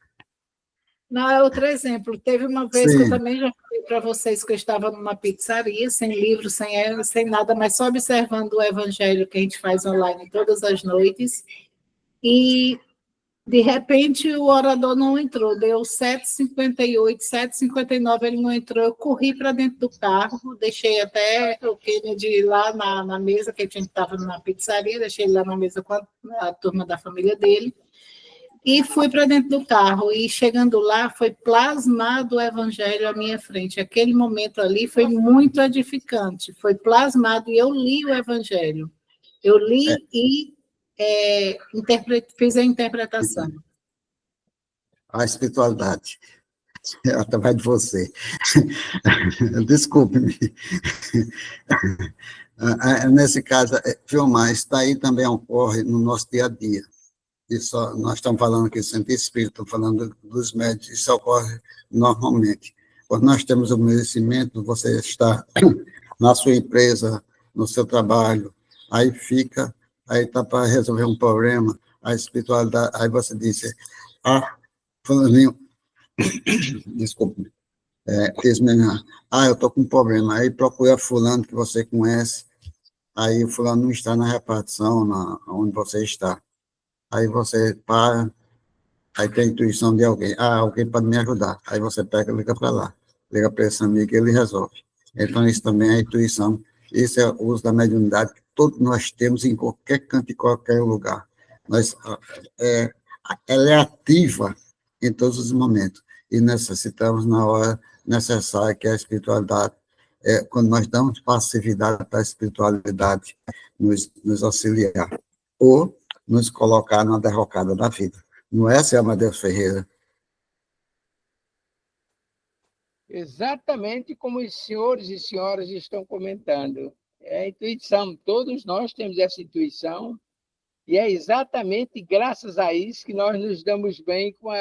Não, é outro exemplo. Teve uma vez que eu também já falei para vocês que eu estava numa pizzaria, sem livro, sem nada, mas só observando o evangelho que a gente faz online todas as noites. E, de repente, o orador não entrou. Deu 7h58, 7h59, ele não entrou. Eu corri para dentro do carro, deixei até o Kennedy lá na mesa, que a gente estava na pizzaria, deixei ele lá na mesa com a turma da família dele. E fui para dentro do carro, e chegando lá, foi plasmado o evangelho à minha frente. Aquele momento ali foi muito edificante, foi plasmado, e eu li o evangelho. Eu li e fiz a interpretação. A espiritualidade, através de você. Desculpe-me. Nesse caso, filmar, isso daí também ocorre no nosso dia a dia. Nós estamos falando aqui de centro espírita, estamos falando dos médios, isso ocorre normalmente. Quando nós temos o merecimento, você está na sua empresa, no seu trabalho, aí está para resolver um problema, a espiritualidade, aí você disse, fulaninho, desculpe, eu estou com um problema, aí procura fulano que você conhece, aí o fulano não está na repartição, onde você está. Aí você para, aí tem a intuição de alguém. Alguém pode me ajudar. Aí você pega e liga para lá. Liga para esse amigo e ele resolve. Então, isso também é a intuição. Isso é o uso da mediunidade que todos nós temos em qualquer canto, em qualquer lugar. Ela é ativa em todos os momentos. E necessitamos, na hora necessária, que é a espiritualidade, quando nós damos passividade para a espiritualidade nos auxiliar. Ou nos colocar na derrocada da vida. Não é, seu Amadeus Ferreira? Exatamente como os senhores e senhoras estão comentando. É a intuição, todos nós temos essa intuição, e é exatamente graças a isso que nós nos damos bem com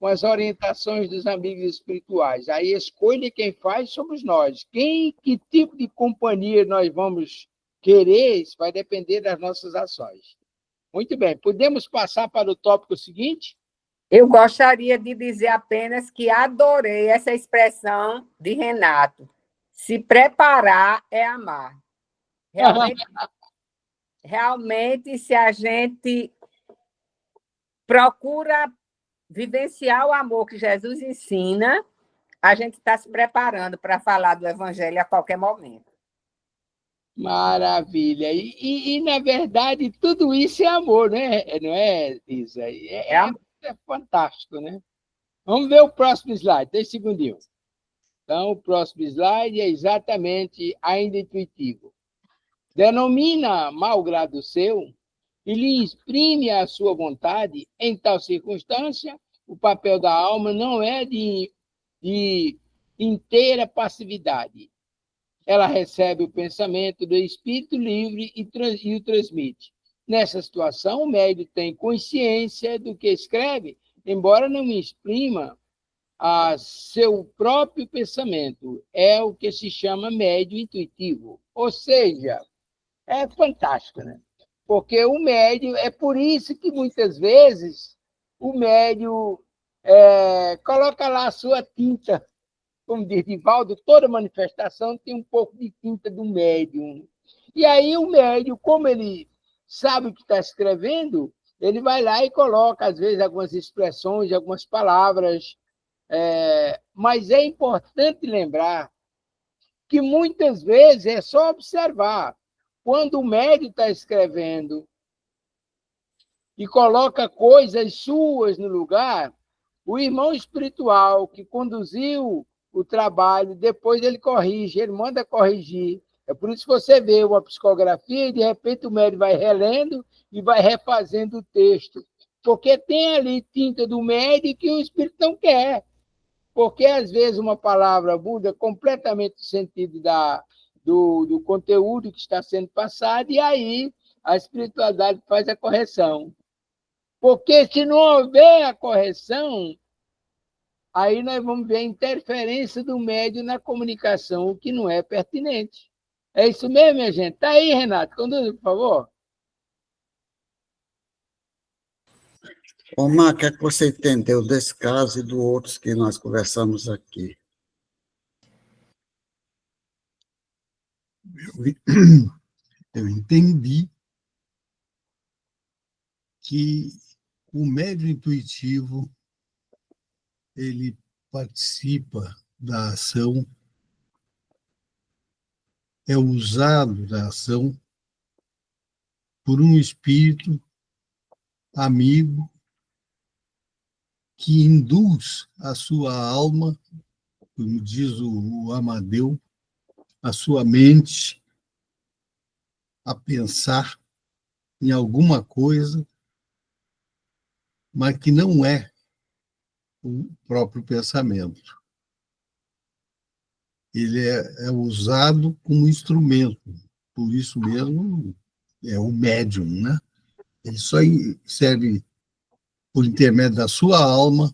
as orientações dos amigos espirituais. Aí a escolha quem faz somos nós. Que tipo de companhia nós vamos querer, isso vai depender das nossas ações. Muito bem, podemos passar para o tópico seguinte? Eu gostaria de dizer apenas que adorei essa expressão de Renato. Se preparar é amar. Realmente, se a gente procura vivenciar o amor que Jesus ensina, a gente está se preparando para falar do Evangelho a qualquer momento. Maravilha. E, na verdade, tudo isso é amor, né? Não é, Isa? É fantástico, né? Vamos ver o próximo slide, 10 segundinhos. Então, o próximo slide é exatamente ainda intuitivo. Denomina mau grado seu e lhe exprime a sua vontade em tal circunstância o papel da alma não é de inteira passividade. Ela recebe o pensamento do espírito livre e o transmite. Nessa situação, o médium tem consciência do que escreve, embora não exprima a seu próprio pensamento. É o que se chama médium intuitivo. Ou seja, é fantástico, né? Porque o médium, é por isso que muitas vezes o médium coloca lá a sua tinta. Como diz Divaldo, toda manifestação tem um pouco de tinta do médium. E aí o médium, como ele sabe o que está escrevendo, ele vai lá e coloca, às vezes, algumas expressões, algumas palavras. Mas é importante lembrar que muitas vezes é só observar. Quando o médium está escrevendo e coloca coisas suas no lugar, o irmão espiritual que conduziu o trabalho, depois ele corrige, ele manda corrigir. É por isso que você vê uma psicografia e, de repente, o médium vai relendo e vai refazendo o texto. Porque tem ali tinta do médium que o espírito não quer. Porque, às vezes, uma palavra muda completamente o sentido do conteúdo que está sendo passado, e aí a espiritualidade faz a correção. Porque, se não houver a correção, aí nós vamos ver a interferência do médium na comunicação, o que não é pertinente. É isso mesmo, minha gente? Está aí, Renato, conduza, por favor. Omar, o que é que você entendeu desse caso e dos outros que nós conversamos aqui? Eu entendi que o médium intuitivo ele participa da ação, é usado da ação por um espírito amigo que induz a sua alma, como diz o Amadeu, a sua mente a pensar em alguma coisa, mas que não é o próprio pensamento. Ele é usado como instrumento, por isso mesmo é o médium, né? Ele só serve por intermédio da sua alma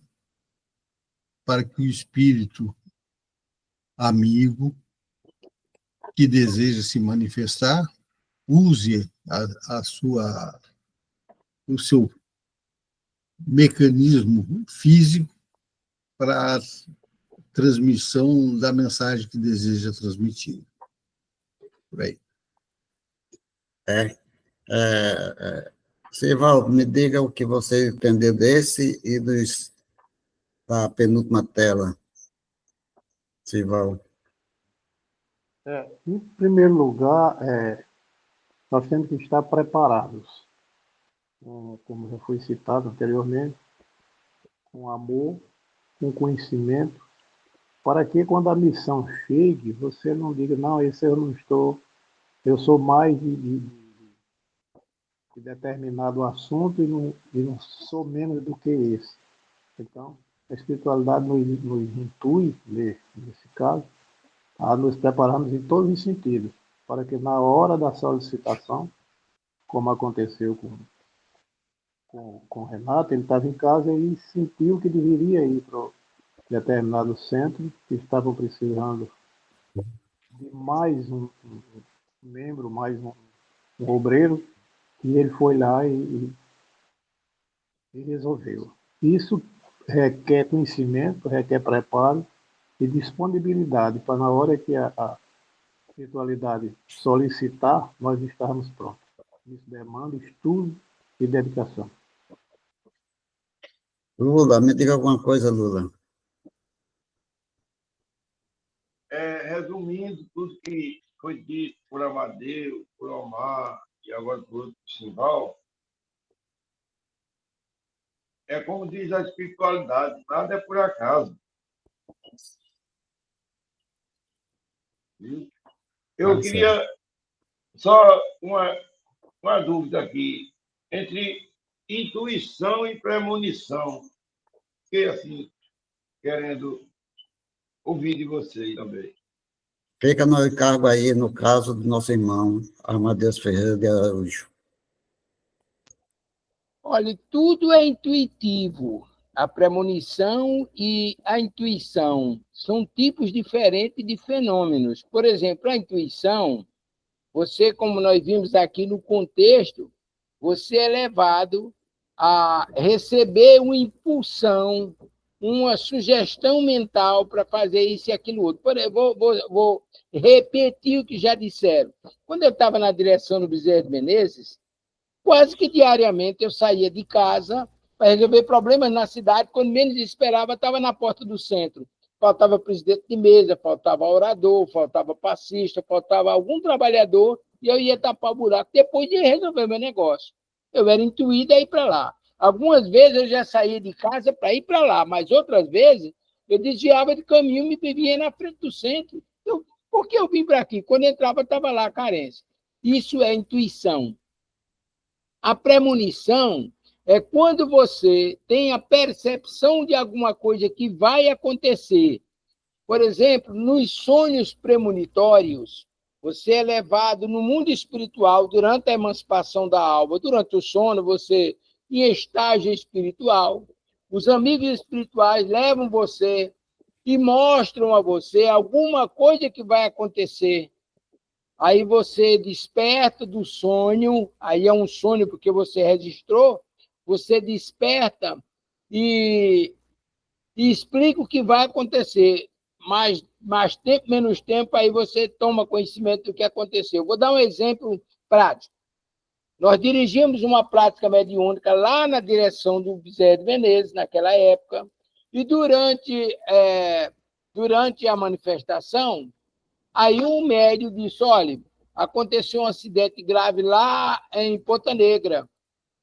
para que o espírito amigo que deseja se manifestar use o seu mecanismo físico para a transmissão da mensagem que deseja transmitir. Por aí. Sivaldo, me diga o que você entendeu desse e da penúltima tela. Sivaldo. Em primeiro lugar, nós temos que estar preparados, como já foi citado anteriormente, com amor, com conhecimento, para que quando a missão chegue, você não diga, não, esse eu não estou, eu sou mais de determinado assunto e não sou menos do que esse. Então, a espiritualidade nos intui, nesse caso, a nos prepararmos em todos os sentidos, para que na hora da solicitação, como aconteceu com o Renato, ele estava em casa e sentiu que deveria ir para determinado centro, que estavam precisando de mais um membro, mais um obreiro, e ele foi lá e resolveu. Isso requer conhecimento, requer preparo e disponibilidade para na hora que a espiritualidade solicitar, nós estarmos prontos. Isso demanda estudo e dedicação. Lula, me diga alguma coisa, Lula. Resumindo tudo que foi dito por Amadeu, por Omar e agora por Sivaldo, é como diz a espiritualidade, nada é por acaso. Eu queria só uma dúvida aqui, entre intuição e premonição. fiquei assim, querendo ouvir de vocês também. Fica no encargo aí, no caso do nosso irmão Amadeus Ferreira de Araújo. Olha, tudo é intuitivo. A premonição e a intuição são tipos diferentes de fenômenos. Por exemplo, a intuição, você, como nós vimos aqui no contexto, você é levado a receber uma impulsão, uma sugestão mental para fazer isso e aquilo outro. Por exemplo, vou repetir o que já disseram. Quando eu estava na direção do Bezerra de Menezes, quase que diariamente eu saía de casa para resolver problemas na cidade. Quando menos esperava, estava na porta do centro. Faltava presidente de mesa, faltava orador, faltava passista, faltava algum trabalhador, e eu ia tapar o buraco depois de resolver meu negócio. Eu era intuído a ir para lá. Algumas vezes eu já saía de casa para ir para lá, mas outras vezes eu desviava de caminho e me via na frente do centro. Por que eu vim para aqui? Quando entrava, estava lá a carência. Isso é intuição. A premonição é quando você tem a percepção de alguma coisa que vai acontecer. Por exemplo, nos sonhos premonitórios, você é levado no mundo espiritual durante a emancipação da alma. Durante o sono, você, em estágio espiritual, os amigos espirituais levam você e mostram a você alguma coisa que vai acontecer. Aí você desperta do sonho, aí é um sonho porque você registrou, você desperta e explica o que vai acontecer. Mais tempo, menos tempo, aí você toma conhecimento do que aconteceu. Vou dar um exemplo prático. Nós dirigimos uma prática mediúnica lá na direção do Bezerra de Menezes, naquela época, e durante a manifestação, aí um médium disse, olha, aconteceu um acidente grave lá em Ponta Negra.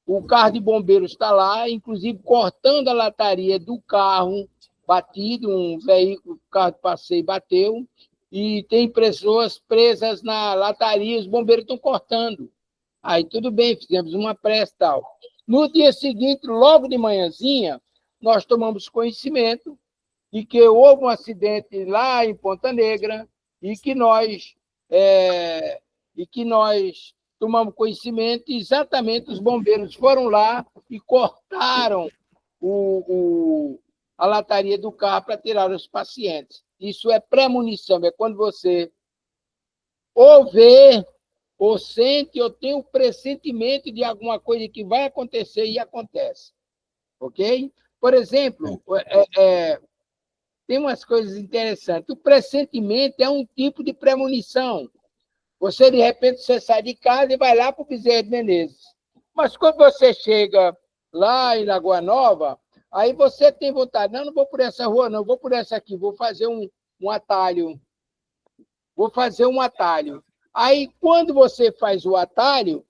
O carro de bombeiros está lá, inclusive cortando a lataria do carro batido, um veículo, carro de passeio bateu, e tem pessoas presas na lataria, os bombeiros estão cortando. Aí tudo bem, fizemos uma prece e tal. No dia seguinte, logo de manhãzinha, nós tomamos conhecimento de que houve um acidente lá em Ponta Negra, e que nós tomamos conhecimento e exatamente os bombeiros foram lá e cortaram a lataria do carro para tirar os pacientes. Isso é premonição, é quando você ou vê, ou sente, ou tem o pressentimento de alguma coisa que vai acontecer e acontece. Ok? Por exemplo, tem umas coisas interessantes. O pressentimento é um tipo de premonição. Você, de repente, você sai de casa e vai lá para o Bezerra de Menezes. Mas quando você chega lá em Lagoa Nova, aí você tem vontade, não vou por essa rua, não, vou por essa aqui, vou fazer um atalho. Vou fazer um atalho. Aí, quando você faz o atalho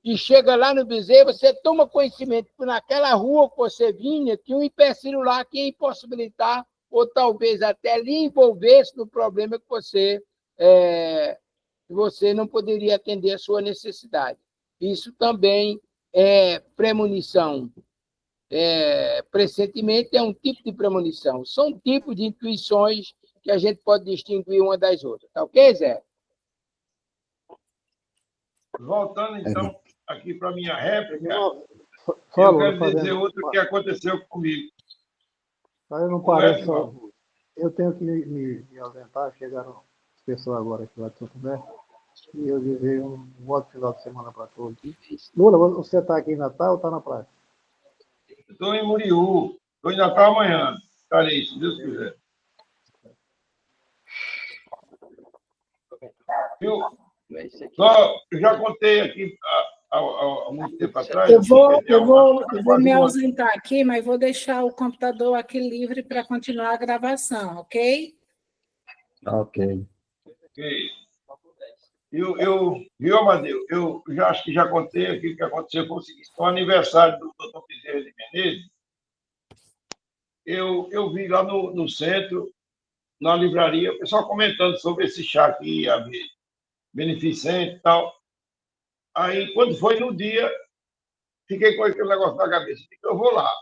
e chega lá no Bezerra, você toma conhecimento que naquela rua que você vinha, tinha um empecilho lá que ia impossibilitar ou talvez até lhe envolvesse no problema que você não poderia atender a sua necessidade. Isso também é premonição. Pressentimento é um tipo de premonição. São tipos de intuições que a gente pode distinguir uma das outras. Tá ok, Zé? Voltando, então, aqui para a minha réplica, eu quero dizer outro que aconteceu comigo. Mas não parece só. Eu tenho que me ausentar, chegaram as pessoas agora aqui lá de São Tomé, e eu desejo um ótimo final de semana para todos. Lula, você está aqui em Natal ou está na praia? Estou em Muriú, estou em Natal amanhã. Estarei, se Deus quiser. Eu já contei aqui há muito tempo atrás. Eu vou me ausentar aqui, mas vou deixar o computador aqui livre para continuar a gravação, ok? Ok. Viu, Amadeu? Eu já acho que já contei aqui o que aconteceu com o seguinte: no aniversário do Dr. Bezerra de Menezes, eu vi lá no centro, na livraria, o pessoal comentando sobre esse chá que ia haver beneficente e tal. Aí, quando foi no dia, fiquei com aquele negócio na cabeça. Eu vou lá.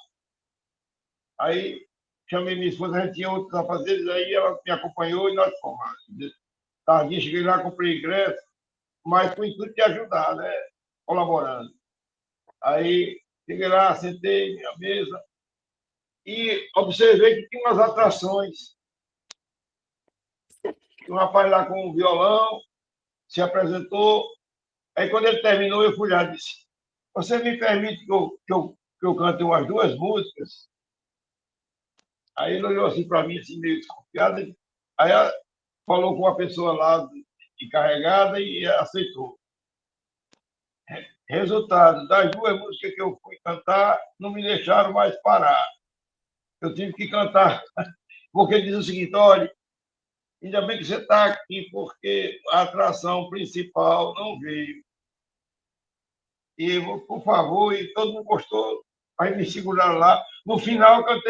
Aí chamei minha esposa, a gente tinha outros afazeres, aí ela me acompanhou e nós fomos. Tardinha, cheguei lá, comprei ingresso, mas com o intuito de ajudar, né? Colaborando. Aí cheguei lá, sentei minha mesa e observei que tinha umas atrações. Um rapaz lá com um violão se apresentou. Aí, quando ele terminou, eu fui lá e disse: Você me permite que eu cante umas 2 músicas? Aí ele olhou assim para mim, assim, meio desconfiado. Aí falou com uma pessoa lá encarregada e aceitou. Resultado, das 2 músicas que eu fui cantar, não me deixaram mais parar. Eu tive que cantar, porque ele diz o seguinte: olha, ainda bem que você está aqui, porque a atração principal não veio. E, por favor, e todo mundo gostou, aí me seguraram lá. No final, eu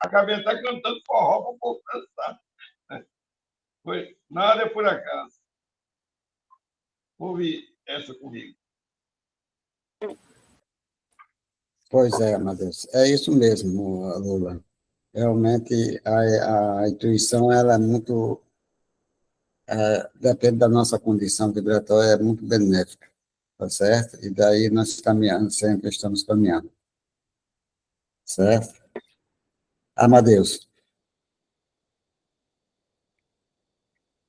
acabei até cantando forró para o povo dançar. Foi nada por acaso. Ouvi essa comigo. Pois é, Amadeus. É isso mesmo, Lula. Realmente, a intuição, ela é muito... depende da nossa condição vibratória, é muito benéfica, tá certo? E daí nós caminhando, sempre estamos caminhando, certo? Amadeus,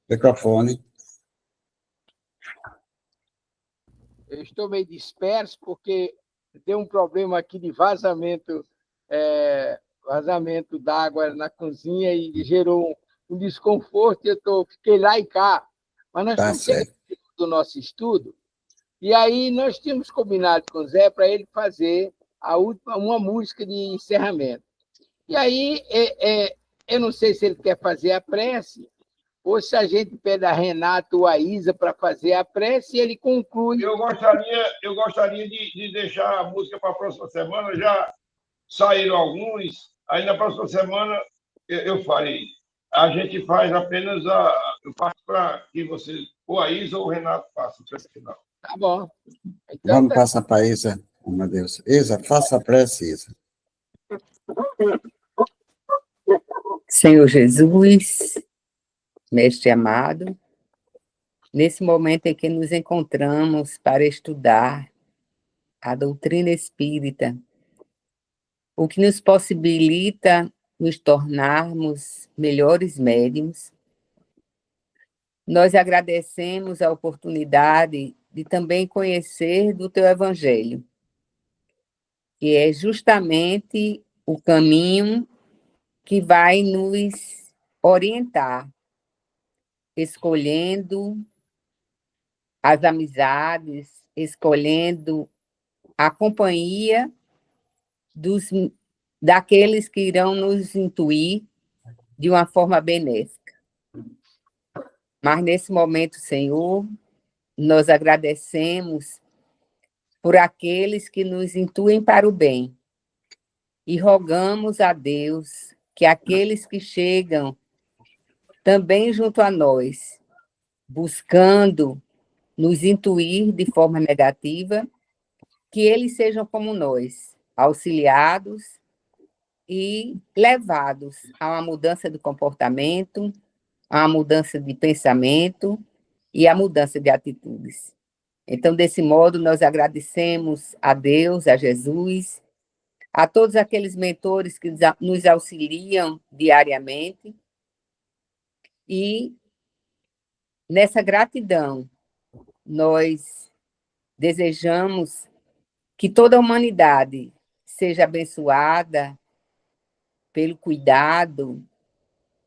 microfone. Eu estou meio disperso porque deu um problema aqui de vazamento d'água na cozinha e gerou um desconforto. Fiquei lá e cá. Mas nós Tá estamos chegando certo. do nosso estudo e aí nós tínhamos combinado com o Zé para ele fazer uma música de encerramento. E aí eu não sei se ele quer fazer a prece ou se a gente pede a Renato ou a Isa para fazer a prece e ele conclui. Eu gostaria de deixar a música para a próxima semana. Já saíram alguns, aí na próxima semana eu farei. A gente faz apenas eu faço para que você, ou a Isa ou o Renato, façam para esse final. Tá bom. Então, Vamos passar para a Isa, Amadeus. Isa, faça a prece, Isa. Senhor Jesus, Mestre amado, nesse momento em que nos encontramos para estudar a doutrina espírita, o que nos possibilita nos tornarmos melhores médiuns, nós agradecemos a oportunidade de também conhecer do teu Evangelho, que é justamente o caminho que vai nos orientar, escolhendo as amizades, escolhendo a companhia daqueles que irão nos intuir de uma forma benéfica. Mas, nesse momento, Senhor, nós agradecemos por aqueles que nos intuem para o bem e rogamos a Deus que aqueles que chegam também junto a nós, buscando nos intuir de forma negativa, que eles sejam como nós, auxiliados e levados a uma mudança de comportamento, a uma mudança de pensamento e a mudança de atitudes. Então, desse modo, nós agradecemos a Deus, a Jesus, a todos aqueles mentores que nos auxiliam diariamente e, nessa gratidão, nós desejamos que toda a humanidade seja abençoada pelo cuidado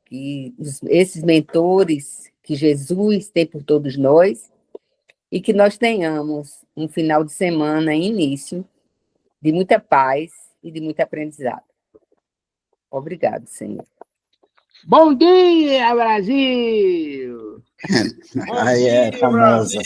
que esses mentores que Jesus tem por todos nós e que nós tenhamos um final de semana e início de muita paz e de muito aprendizado. Obrigado, Senhor. Bom dia, Brasil! Aí é famosa.